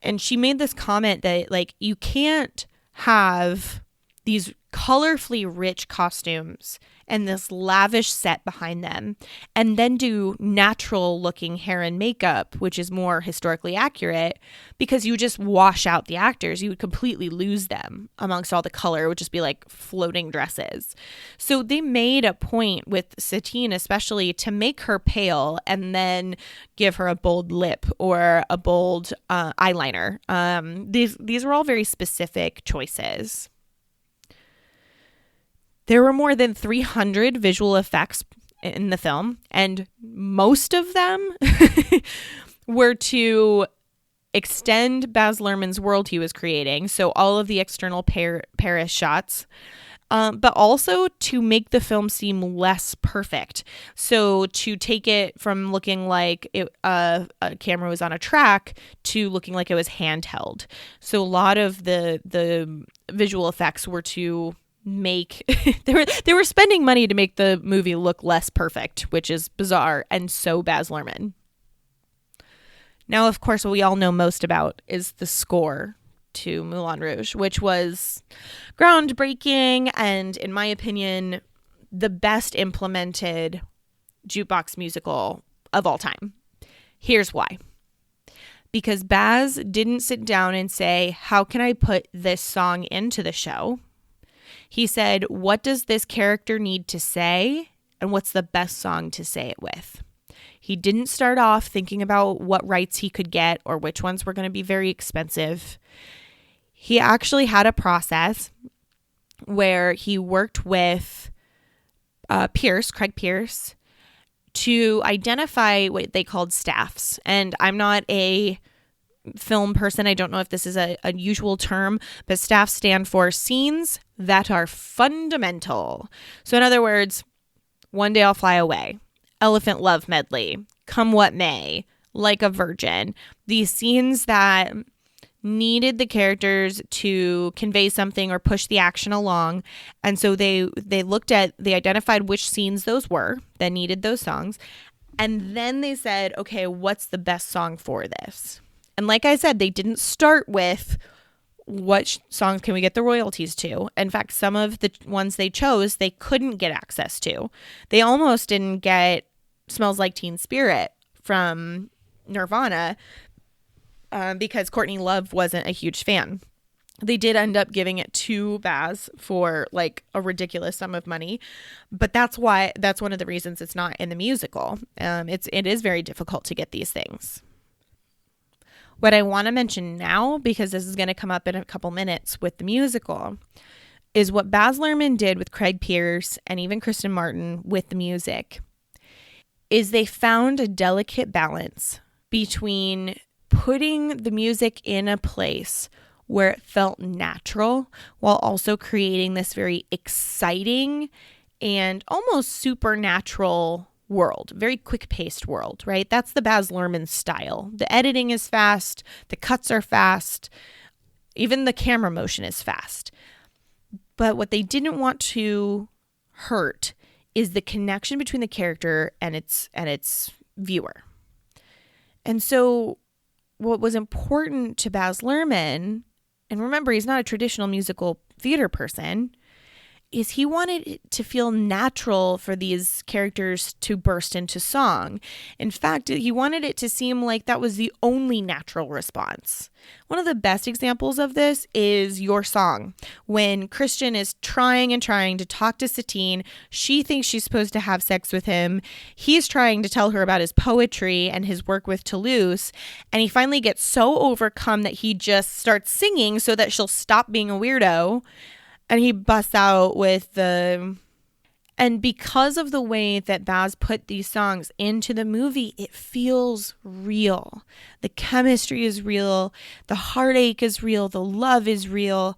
And she made this comment that, you can't have these colorfully rich costumes and this lavish set behind them and then do natural looking hair and makeup, which is more historically accurate, because you just wash out the actors. You would completely lose them amongst all the color. It would just be like floating dresses. So they made a point with Satine especially to make her pale and then give her a bold lip or a bold eyeliner. These were all very specific choices. There were more than 300 visual effects in the film, and most of them were to extend Baz Luhrmann's world he was creating, so all of the external Paris shots, but also to make the film seem less perfect. So to take it from looking like a camera was on a track to looking like it was handheld. So a lot of the visual effects were to make they were spending money to make the movie look less perfect, which is bizarre and so Baz Luhrmann. Now, of course, what we all know most about is the score to Moulin Rouge, which was groundbreaking and, in my opinion, the best implemented jukebox musical of all time. Here's why. Because Baz didn't sit down and say, how can I put this song into the show? He said, what does this character need to say, and what's the best song to say it with? He didn't start off thinking about what rights he could get or which ones were going to be very expensive. He actually had a process where he worked with Craig Pierce, to identify what they called staffs. And I'm not a film person. I don't know if this is a usual term, but staffs stand for scenes that are fundamental. So in other words, One Day I'll Fly Away, Elephant Love Medley, Come What May, Like a Virgin. These scenes that needed the characters to convey something or push the action along. And so they identified which scenes those were that needed those songs. And then they said, okay, what's the best song for this? And like I said, they didn't start with what songs can we get the royalties to. In fact, some of the ones they chose, they couldn't get access to. They almost didn't get Smells Like Teen Spirit from Nirvana because Courtney Love wasn't a huge fan. They did end up giving it to Baz for like a ridiculous sum of money, but that's one of the reasons it's not in the musical. It is very difficult to get these things. What I want to mention now, because this is going to come up in a couple minutes with the musical, is what Baz Luhrmann did with Craig Pierce and even Kristen Martin with the music, is they found a delicate balance between putting the music in a place where it felt natural while also creating this very exciting and almost supernatural world, very quick-paced world, right? That's the Baz Luhrmann style. The editing is fast, the cuts are fast, even the camera motion is fast. But what they didn't want to hurt is the connection between the character and its viewer. And so what was important to Baz Luhrmann, and remember, he's not a traditional musical theater person, is he wanted it to feel natural for these characters to burst into song. In fact, he wanted it to seem like that was the only natural response. One of the best examples of this is Your Song. When Christian is trying and trying to talk to Satine, she thinks she's supposed to have sex with him. He's trying to tell her about his poetry and his work with Toulouse, and he finally gets so overcome that he just starts singing so that she'll stop being a weirdo. And he busts out with and because of the way that Baz put these songs into the movie, it feels real. The chemistry is real. The heartache is real. The love is real.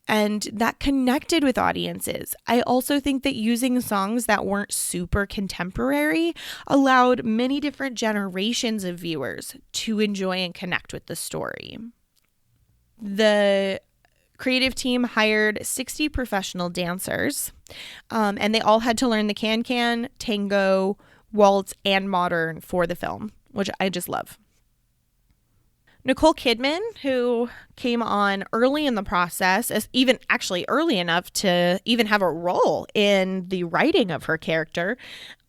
And that connected with audiences. I also think that using songs that weren't super contemporary allowed many different generations of viewers to enjoy and connect with the story. The creative team hired 60 professional dancers, and they all had to learn the can-can, tango, waltz, and modern for the film, which I just love. Nicole Kidman, who came on early in the process, even actually early enough to even have a role in the writing of her character,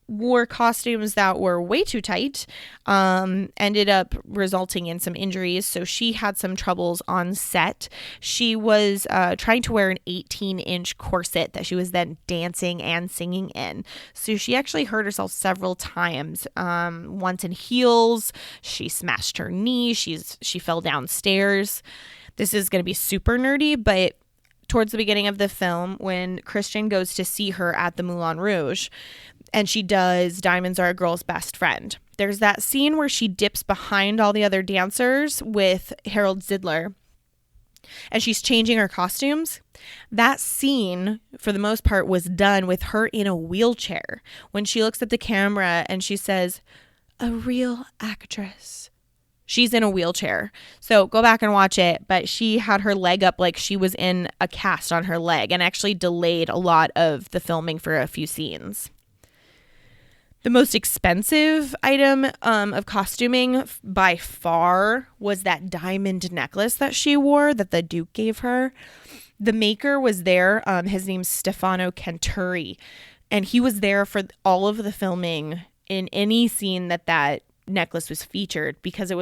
wore costumes that were way too tight, ended up resulting in some injuries. So she had some troubles on set. She was trying to wear an 18-inch corset that she was then dancing and singing in. So she actually hurt herself several times. Once in heels, she smashed her knee. She fell downstairs. This is going to be super nerdy, but towards the beginning of the film, when Christian goes to see her at the Moulin Rouge, and she does Diamonds Are a Girl's Best Friend, there's that scene where she dips behind all the other dancers with Harold Zidler, and she's changing her costumes. That scene, for the most part, was done with her in a wheelchair. When she looks at the camera and she says, "A real actress," she's in a wheelchair. So go back and watch it. But she had her leg up like she was in a cast on her leg, and actually delayed a lot of the filming for a few scenes. The most expensive item of costuming by far was that diamond necklace that she wore that the Duke gave her. The maker was there. His name's Stefano Canturi, and he was there for all of the filming in any scene that necklace was featured, because it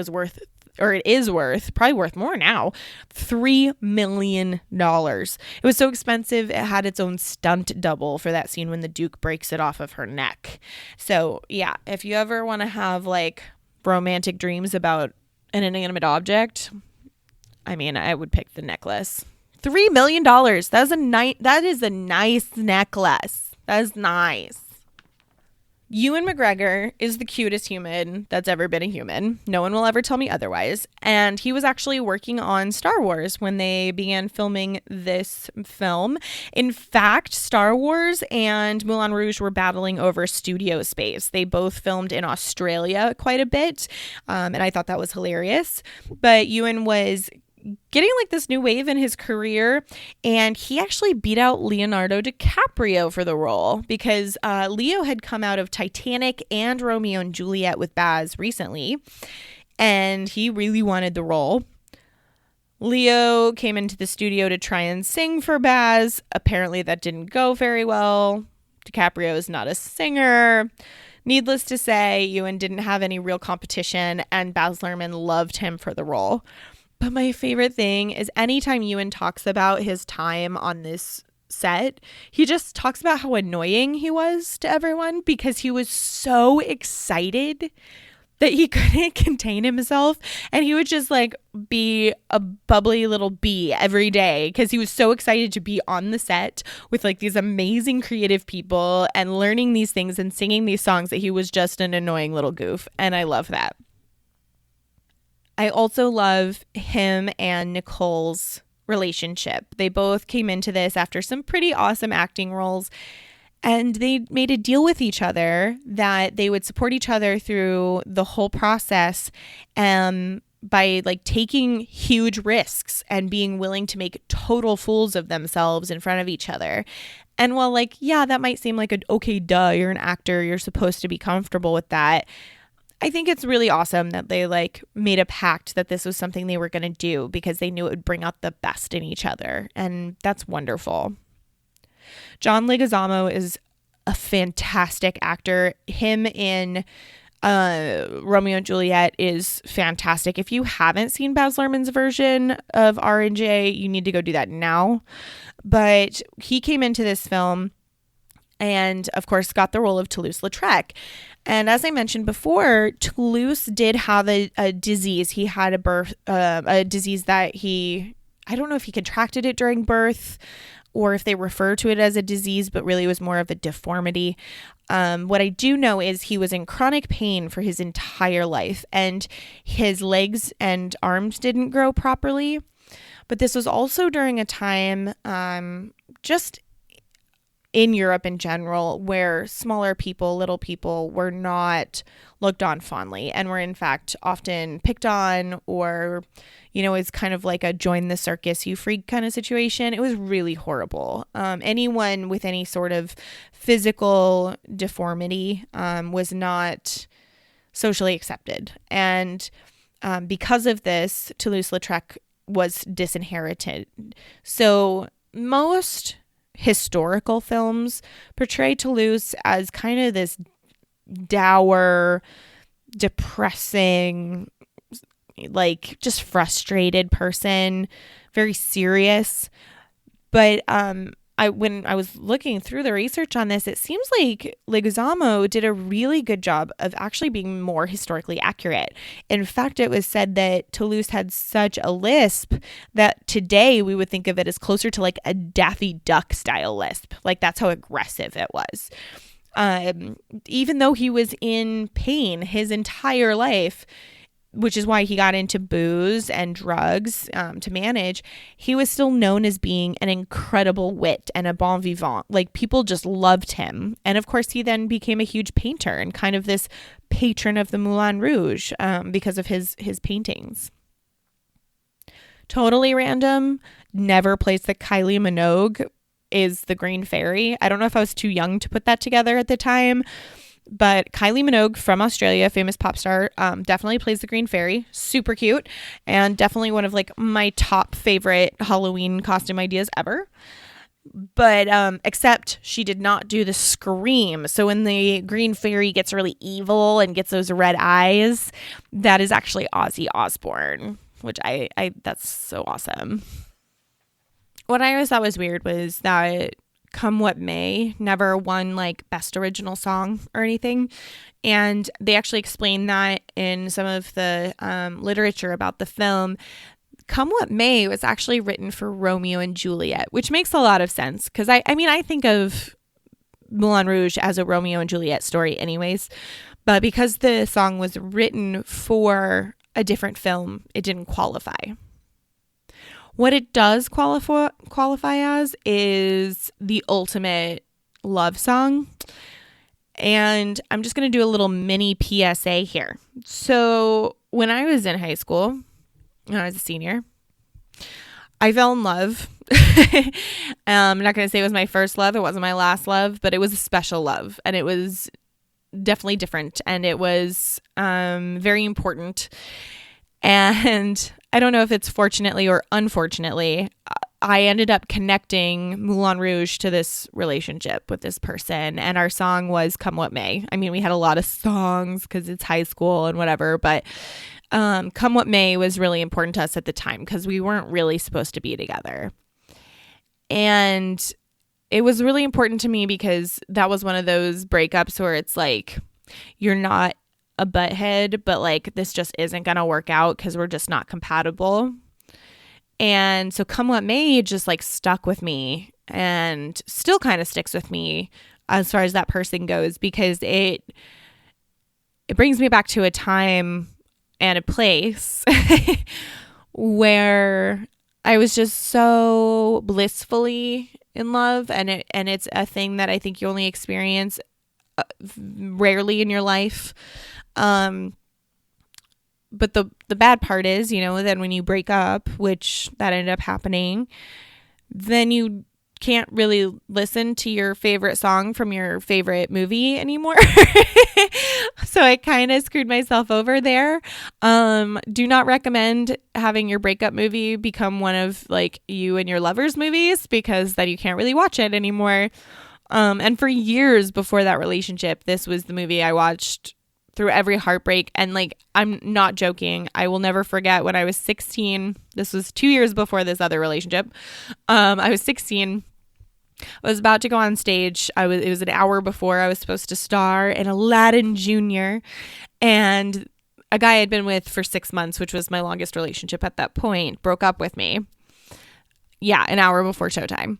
is worth, probably worth more now, $3 million. It was so expensive, it had its own stunt double for that scene when the Duke breaks it off of her neck. So yeah, if you ever want to have like romantic dreams about an inanimate object, I mean, I would pick the necklace. $3 million. That is a nice necklace. That is nice. Ewan McGregor is the cutest human that's ever been a human. No one will ever tell me otherwise. And he was actually working on Star Wars when they began filming this film. In fact, Star Wars and Moulin Rouge were battling over studio space. They both filmed in Australia quite a bit, and I thought that was hilarious. But Ewan was getting like this new wave in his career, and he actually beat out Leonardo DiCaprio for the role, because Leo had come out of Titanic and Romeo and Juliet with Baz recently, and he really wanted the role. Leo came into the studio to try and sing for Baz. Apparently that didn't go very well. DiCaprio is not a singer. Needless to say, Ewan didn't have any real competition, and Baz Luhrmann loved him for the role. But my favorite thing is anytime Ewan talks about his time on this set, he just talks about how annoying he was to everyone, because he was so excited that he couldn't contain himself, and he would just like be a bubbly little bee every day because he was so excited to be on the set with like these amazing creative people and learning these things and singing these songs, that he was just an annoying little goof. And I love that. I also love him and Nicole's relationship. They both came into this after some pretty awesome acting roles, and they made a deal with each other that they would support each other through the whole process by like taking huge risks and being willing to make total fools of themselves in front of each other. And while like, yeah, that might seem like okay, duh, you're an actor, you're supposed to be comfortable with that, I think it's really awesome that they like made a pact that this was something they were going to do, because they knew it would bring out the best in each other. And that's wonderful. John Leguizamo is a fantastic actor. Him in Romeo and Juliet is fantastic. If you haven't seen Baz Luhrmann's version of R&J, you need to go do that now. But he came into this film and, of course, got the role of Toulouse-Lautrec. And as I mentioned before, Toulouse did have a disease. He had a disease that I don't know if he contracted it during birth or if they refer to it as a disease, but really it was more of a deformity. What I do know is he was in chronic pain for his entire life, and his legs and arms didn't grow properly. But this was also during a time just in Europe in general where smaller people, little people, were not looked on fondly and were in fact often picked on, or is kind of like a join the circus, you freak kind of situation. It was really horrible. Anyone with any sort of physical deformity was not socially accepted. And because of this, Toulouse-Lautrec was disinherited. So most historical films portray Toulouse as kind of this dour, depressing, like just frustrated person, very serious. But when I was looking through the research on this, it seems like Leguizamo did a really good job of actually being more historically accurate. In fact, it was said that Toulouse had such a lisp that today we would think of it as closer to like a Daffy Duck style lisp. Like that's how aggressive it was. Even though he was in pain his entire life, which is why he got into booze and drugs to manage, he was still known as being an incredible wit and a bon vivant. Like people just loved him. And of course, he then became a huge painter and kind of this patron of the Moulin Rouge because of his paintings. Totally random, never placed that Kylie Minogue is the Green Fairy. I don't know if I was too young to put that together at the time, but Kylie Minogue from Australia, famous pop star, definitely plays the Green Fairy. Super cute. And definitely one of like my top favorite Halloween costume ideas ever. But except she did not do the scream. So when the Green Fairy gets really evil and gets those red eyes, that is actually Ozzy Osbourne, which I that's so awesome. What I always thought was weird was that Come What May never won like best original song or anything. And they actually explained that in some of the literature about the film. Come What May was actually written for Romeo and Juliet, which makes a lot of sense because I think of Moulin Rouge as a Romeo and Juliet story anyways. But because the song was written for a different film, it didn't qualify. What it does qualify as is the ultimate love song. And I'm just going to do a little mini PSA here. So when I was in high school, when I was a senior, I fell in love. I'm not going to say it was my first love. It wasn't my last love, but it was a special love. And it was definitely different. And it was very important. And I don't know if it's fortunately or unfortunately, I ended up connecting Moulin Rouge to this relationship with this person. And our song was Come What May. I mean, we had a lot of songs because it's high school and whatever. But Come What May was really important to us at the time because we weren't really supposed to be together. And it was really important to me because that was one of those breakups where it's like, you're not a butthead, but like this just isn't gonna work out because we're just not compatible. And so Come What May just like stuck with me and still kind of sticks with me as far as that person goes, because it brings me back to a time and a place where I was just so blissfully in love, and it's a thing that I think you only experience rarely in your life. But the bad part is, then when you break up, which that ended up happening, then you can't really listen to your favorite song from your favorite movie anymore. So So I kind of screwed myself over there. Do not recommend having your breakup movie become one of like you and your lover's movies, because then you can't really watch it anymore. And for years before that relationship, this was the movie I watched through every heartbreak. And like, I'm not joking. I will never forget when I was 16. This was 2 years before this other relationship. I was 16. I was about to go on stage. It was an hour before I was supposed to star in Aladdin Jr. And a guy I'd been with for 6 months, which was my longest relationship at that point, broke up with me. Yeah, an hour before showtime.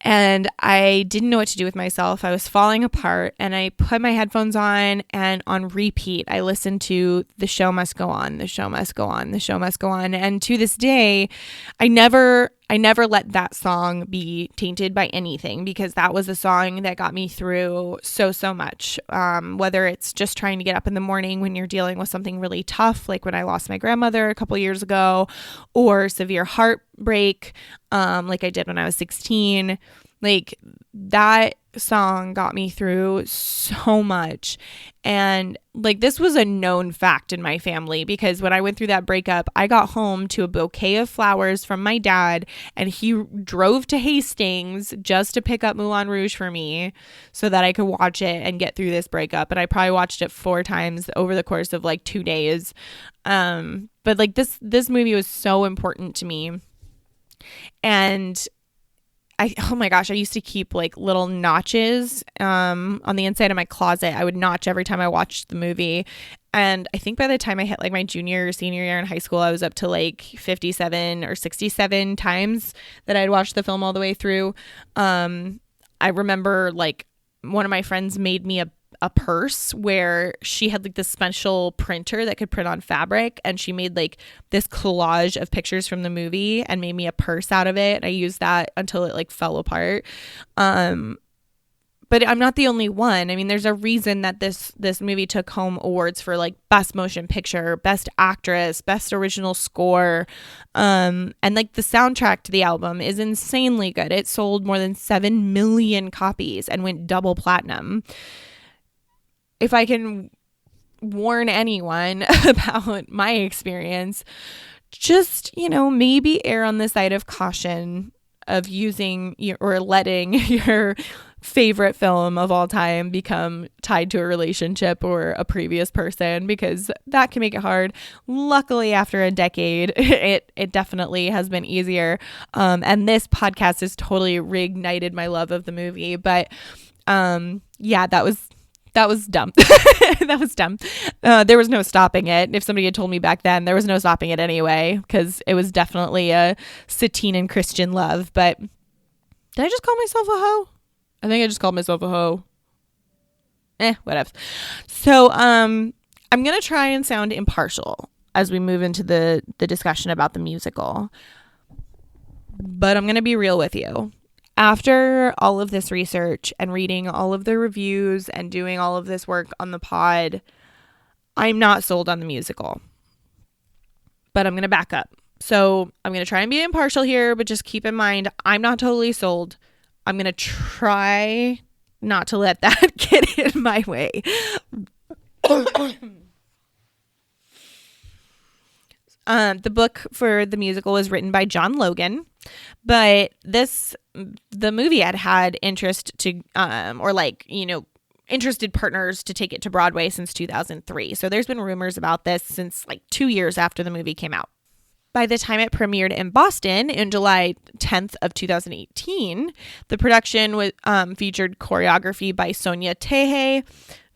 And I didn't know what to do with myself. I was falling apart, and I put my headphones on, and on repeat, I listened to "The Show Must Go On, The Show Must Go On, The Show Must Go On." And to this day, I never let that song be tainted by anything, because that was a song that got me through so much. Whether it's just trying to get up in the morning when you're dealing with something really tough, like when I lost my grandmother a couple years ago, or severe heartbreak, like I did when I was 16. Like, that song got me through so much. And like, this was a known fact in my family, because when I went through that breakup, I got home to a bouquet of flowers from my dad, and he drove to Hastings just to pick up Moulin Rouge for me so that I could watch it and get through this breakup. And I probably watched it 4 times over the course of like 2 days. But like, this movie was so important to me. And oh my gosh, I used to keep like little notches on the inside of my closet. I would notch every time I watched the movie. And I think by the time I hit like my junior or senior year in high school, I was up to like 57 or 67 times that I'd watched the film all the way through. I remember like one of my friends made me a purse where she had like this special printer that could print on fabric, and she made like this collage of pictures from the movie and made me a purse out of it. I used that until it like fell apart. But I'm not the only one. I mean, there's a reason that this movie took home awards for like best motion picture, best actress, best original score. And like, the soundtrack to the album is insanely good. It sold more than 7 million copies and went double platinum. If I can warn anyone about my experience, just, maybe err on the side of caution of using or letting your favorite film of all time become tied to a relationship or a previous person, because that can make it hard. Luckily, after a decade, it definitely has been easier. And this podcast has totally reignited my love of the movie. But yeah, that was dumb. That was dumb. There was no stopping it. If somebody had told me back then, there was no stopping it anyway, because it was definitely a Satine and Christian love. But did I just call myself a hoe? I think I just called myself a hoe. Whatever. So I'm going to try and sound impartial as we move into the discussion about the musical. But I'm going to be real with you. After all of this research and reading all of the reviews and doing all of this work on the pod, I'm not sold on the musical. But I'm going to back up. So I'm going to try and be impartial here, but just keep in mind, I'm not totally sold. I'm going to try not to let that get in my way. The book for the musical was written by John Logan, but the movie had interest to, interested partners to take it to Broadway since 2003. So there's been rumors about this since like 2 years after the movie came out. By the time it premiered in Boston in July 10th of 2018, the production was featured choreography by Sonia Tehe,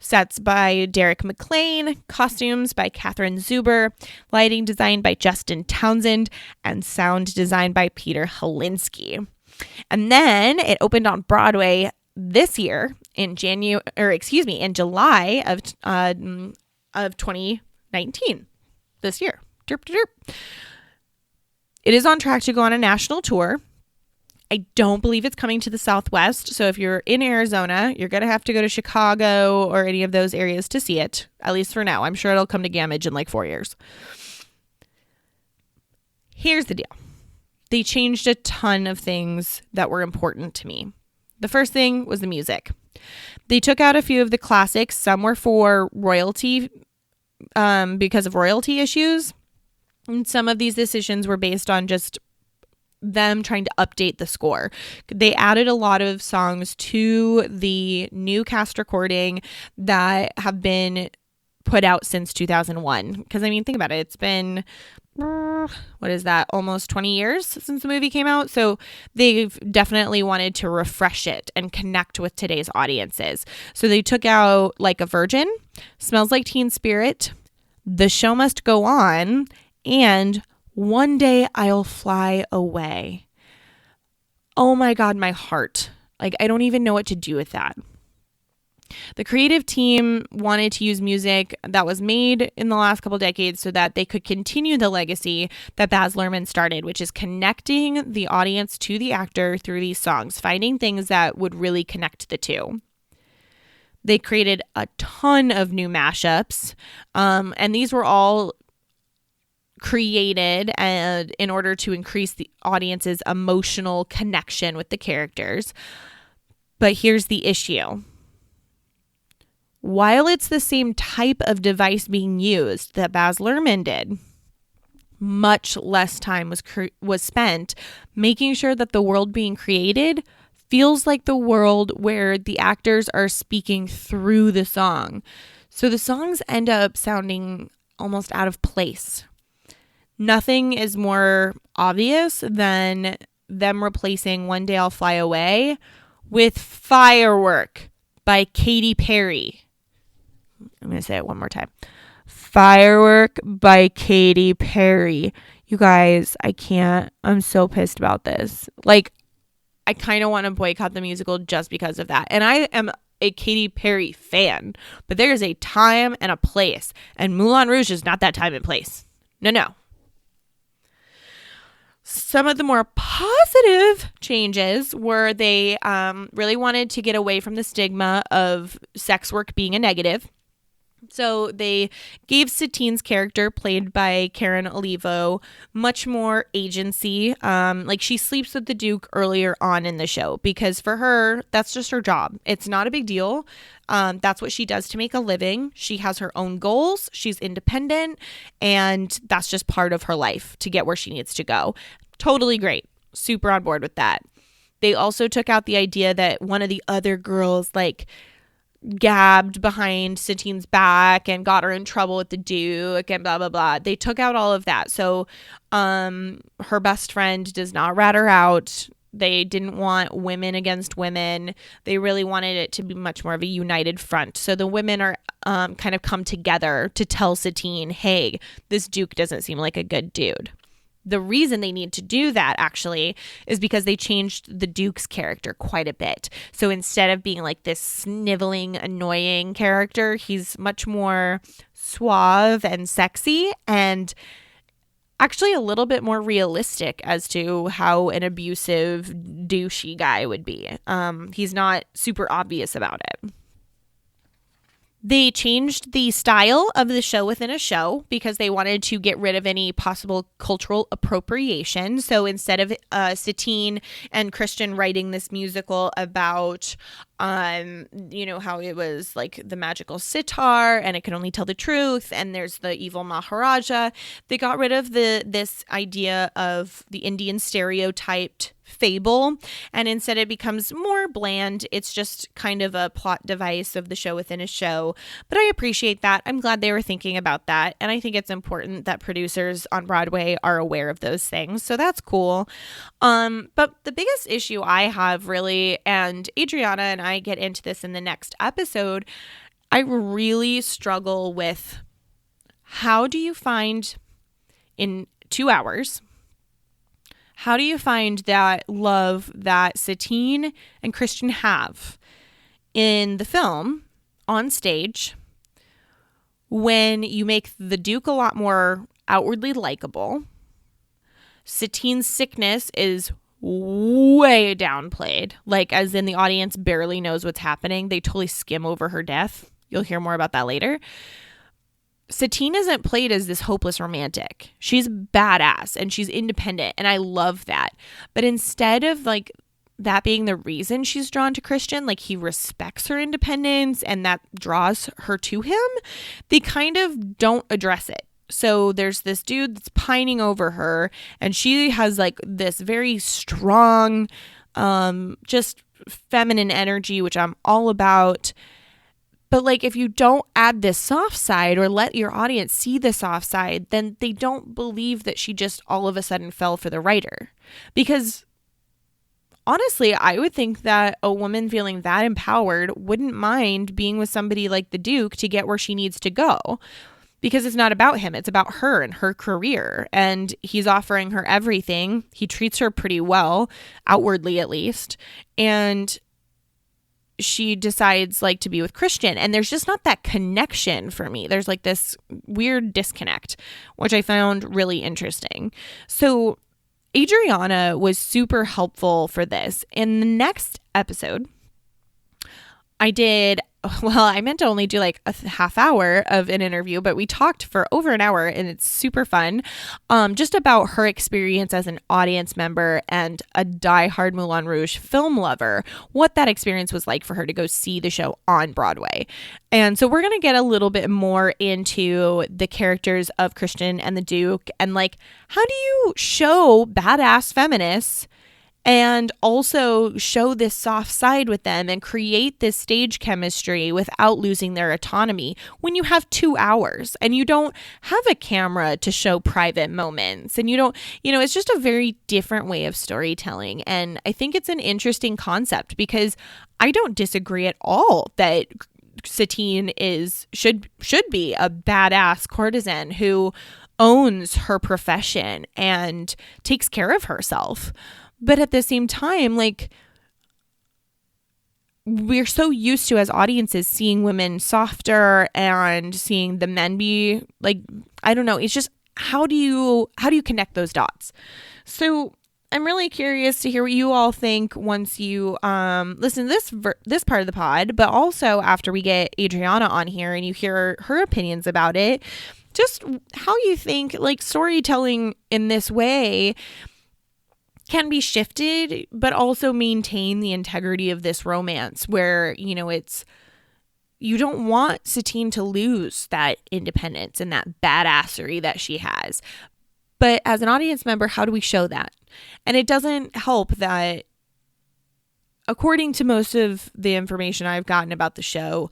sets by Derek McLean, costumes by Catherine Zuber, lighting design by Justin Townsend, and sound design by Peter Helinski. And then it opened on Broadway this year in July of 2019. This year. Derp, derp. It is on track to go on a national tour. I don't believe it's coming to the Southwest. So if you're in Arizona, you're going to have to go to Chicago or any of those areas to see it, at least for now. I'm sure it'll come to Gamage in like 4 years. Here's the deal. They changed a ton of things that were important to me. The first thing was the music. They took out a few of the classics. Some were for royalty, because of royalty issues. And some of these decisions were based on just them trying to update the score. They added a lot of songs to the new cast recording that have been put out since 2001. Because, I mean, think about it. It's been, what is that, almost 20 years since the movie came out. So they've definitely wanted to refresh it and connect with today's audiences. So they took out Like a Virgin, Smells Like Teen Spirit, The Show Must Go On, and One Day I'll Fly Away. Oh my God, my heart. Like, I don't even know what to do with that. The creative team wanted to use music that was made in the last couple decades so that they could continue the legacy that Baz Luhrmann started, which is connecting the audience to the actor through these songs, finding things that would really connect the two. They created a ton of new mashups, and these were all created in order to increase the audience's emotional connection with the characters. But here's the issue. While it's the same type of device being used that Baz Luhrmann did, much less time was spent making sure that the world being created feels like the world where the actors are speaking through the song. So the songs end up sounding almost out of place. Nothing is more obvious than them replacing One Day I'll Fly Away with Firework by Katy Perry. I'm going to say it one more time. Firework by Katy Perry. You guys, I can't. I'm so pissed about this. Like, I kind of want to boycott the musical just because of that. And I am a Katy Perry fan, but there's a time and a place. And Moulin Rouge is not that time and place. No. Some of the more positive changes were they really wanted to get away from the stigma of sex work being a negative. So they gave Satine's character, played by Karen Olivo, much more agency. Like, she sleeps with the Duke earlier on in the show because for her, that's just her job. It's not a big deal. That's what she does to make a living. She has her own goals. She's independent, and that's just part of her life to get where she needs to go. Totally great. Super on board with that. They also took out the idea that one of the other girls, like, gabbed behind Satine's back and got her in trouble with the Duke and blah, blah, blah. They took out all of that. So her best friend does not rat her out. They didn't want women against women. They really wanted it to be much more of a united front. So the women are kind of come together to tell Satine, hey, this Duke doesn't seem like a good dude. The reason they need to do that, actually, is because they changed the Duke's character quite a bit. So instead of being like this sniveling, annoying character, he's much more suave and sexy and actually a little bit more realistic as to how an abusive, douchey guy would be. He's not super obvious about it. They changed the style of the show within a show because they wanted to get rid of any possible cultural appropriation. So instead of Satine and Christian writing this musical about, how it was like the magical sitar and it can only tell the truth and there's the evil Maharaja, they got rid of this idea of the Indian stereotyped fable, and instead it becomes more bland. It's just kind of a plot device of the show within a show. But I appreciate that. I'm glad they were thinking about that, and I think it's important that producers on Broadway are aware of those things. So that's cool. But the biggest issue I have, really, and Adriana and I get into this in the next episode, I really struggle with how do you find in 2 hours, how do you find that love that Satine and Christian have in the film on stage when you make the Duke a lot more outwardly likable? Satine's sickness is way downplayed, like as in the audience barely knows what's happening. They totally skim over her death. You'll hear more about that later. Satine isn't played as this hopeless romantic. She's badass and she's independent, and I love that. But instead of like that being the reason she's drawn to Christian, like he respects her independence and that draws her to him, they kind of don't address it. So there's this dude that's pining over her, and she has like this very strong, just feminine energy, which I'm all about. But like, if you don't add this soft side or let your audience see the soft side, then they don't believe that she just all of a sudden fell for the writer. Because honestly, I would think that a woman feeling that empowered wouldn't mind being with somebody like the Duke to get where she needs to go. Because it's not about him. It's about her and her career. And he's offering her everything. He treats her pretty well, outwardly at least. And she decides like to be with Christian, and there's just not that connection for me. There's like this weird disconnect, which I found really interesting. So Adriana was super helpful for this. In the next episode, I meant to only do like a half hour of an interview, but we talked for over an hour, and it's super fun. Just about her experience as an audience member and a diehard Moulin Rouge film lover, what that experience was like for her to go see the show on Broadway. And so we're going to get a little bit more into the characters of Christian and the Duke, and like, how do you show badass feminists and also show this soft side with them and create this stage chemistry without losing their autonomy when you have 2 hours and you don't have a camera to show private moments, and you don't, it's just a very different way of storytelling. And I think it's an interesting concept, because I don't disagree at all that Satine should be a badass courtesan who owns her profession and takes care of herself. But at the same time, like, we're so used to, as audiences, seeing women softer and seeing the men be like, I don't know. It's just, how do you connect those dots? So I'm really curious to hear what you all think once you listen to this part of the pod, but also after we get Adriana on here and you hear her opinions about it, just how you think like storytelling in this way can be shifted, but also maintain the integrity of this romance where, you don't want Satine to lose that independence and that badassery that she has. But as an audience member, how do we show that? And it doesn't help that, according to most of the information I've gotten about the show,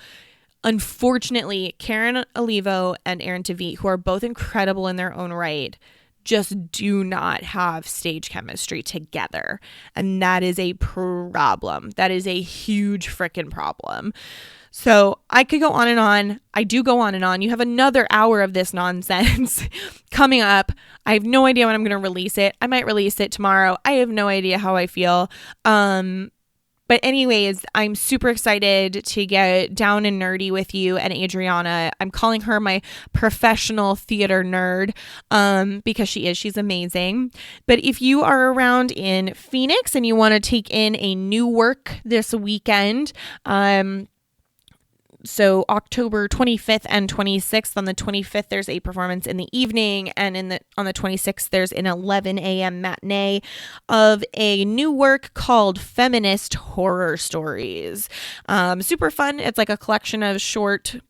unfortunately, Karen Olivo and Aaron Tveit, who are both incredible in their own right, just do not have stage chemistry together. And that is a problem. That is a huge freaking problem. So I could go on and on. I do go on and on. You have another hour of this nonsense coming up. I have no idea when I'm going to release it. I might release it tomorrow. I have no idea how I feel. But anyways, I'm super excited to get down and nerdy with you and Adriana. I'm calling her my professional theater nerd because she's amazing. But if you are around in Phoenix and you want to take in a new work this weekend, so October 25th and 26th. On the 25th, there's a performance in the evening, and on the 26th, there's an 11 a.m. matinee of a new work called Feminist Horror Stories. Super fun. It's like a collection of short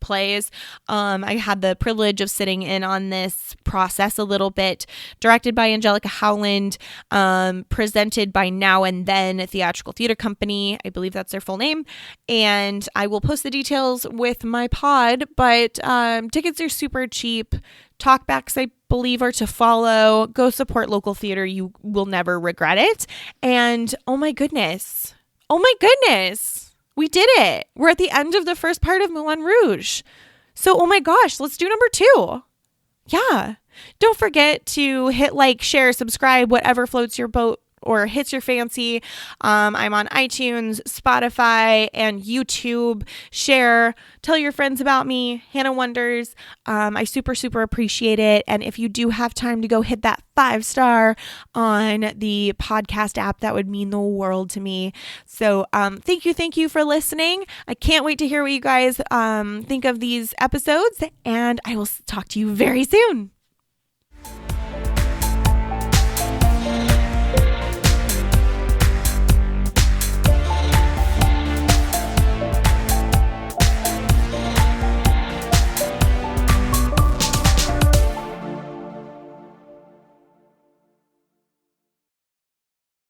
plays. I had the privilege of sitting in on this process a little bit, directed by Angelica Howland, presented by Now and Then Theatrical Theater Company. I believe that's their full name. And I will post the details with my pod, but tickets are super cheap. Talkbacks, I believe, are to follow. Go support local theater. You will never regret it. And oh my goodness. We did it. We're at the end of the first part of Moulin Rouge. So, oh my gosh, let's do number 2. Yeah. Don't forget to hit like, share, subscribe, whatever floats your boat or hits your fancy. I'm on iTunes, Spotify, and YouTube. Share, tell your friends about me, Hanna Wonders. I super, super appreciate it. And if you do have time to go hit that 5-star on the podcast app, that would mean the world to me. So thank you for listening. I can't wait to hear what you guys think of these episodes, and I will talk to you very soon.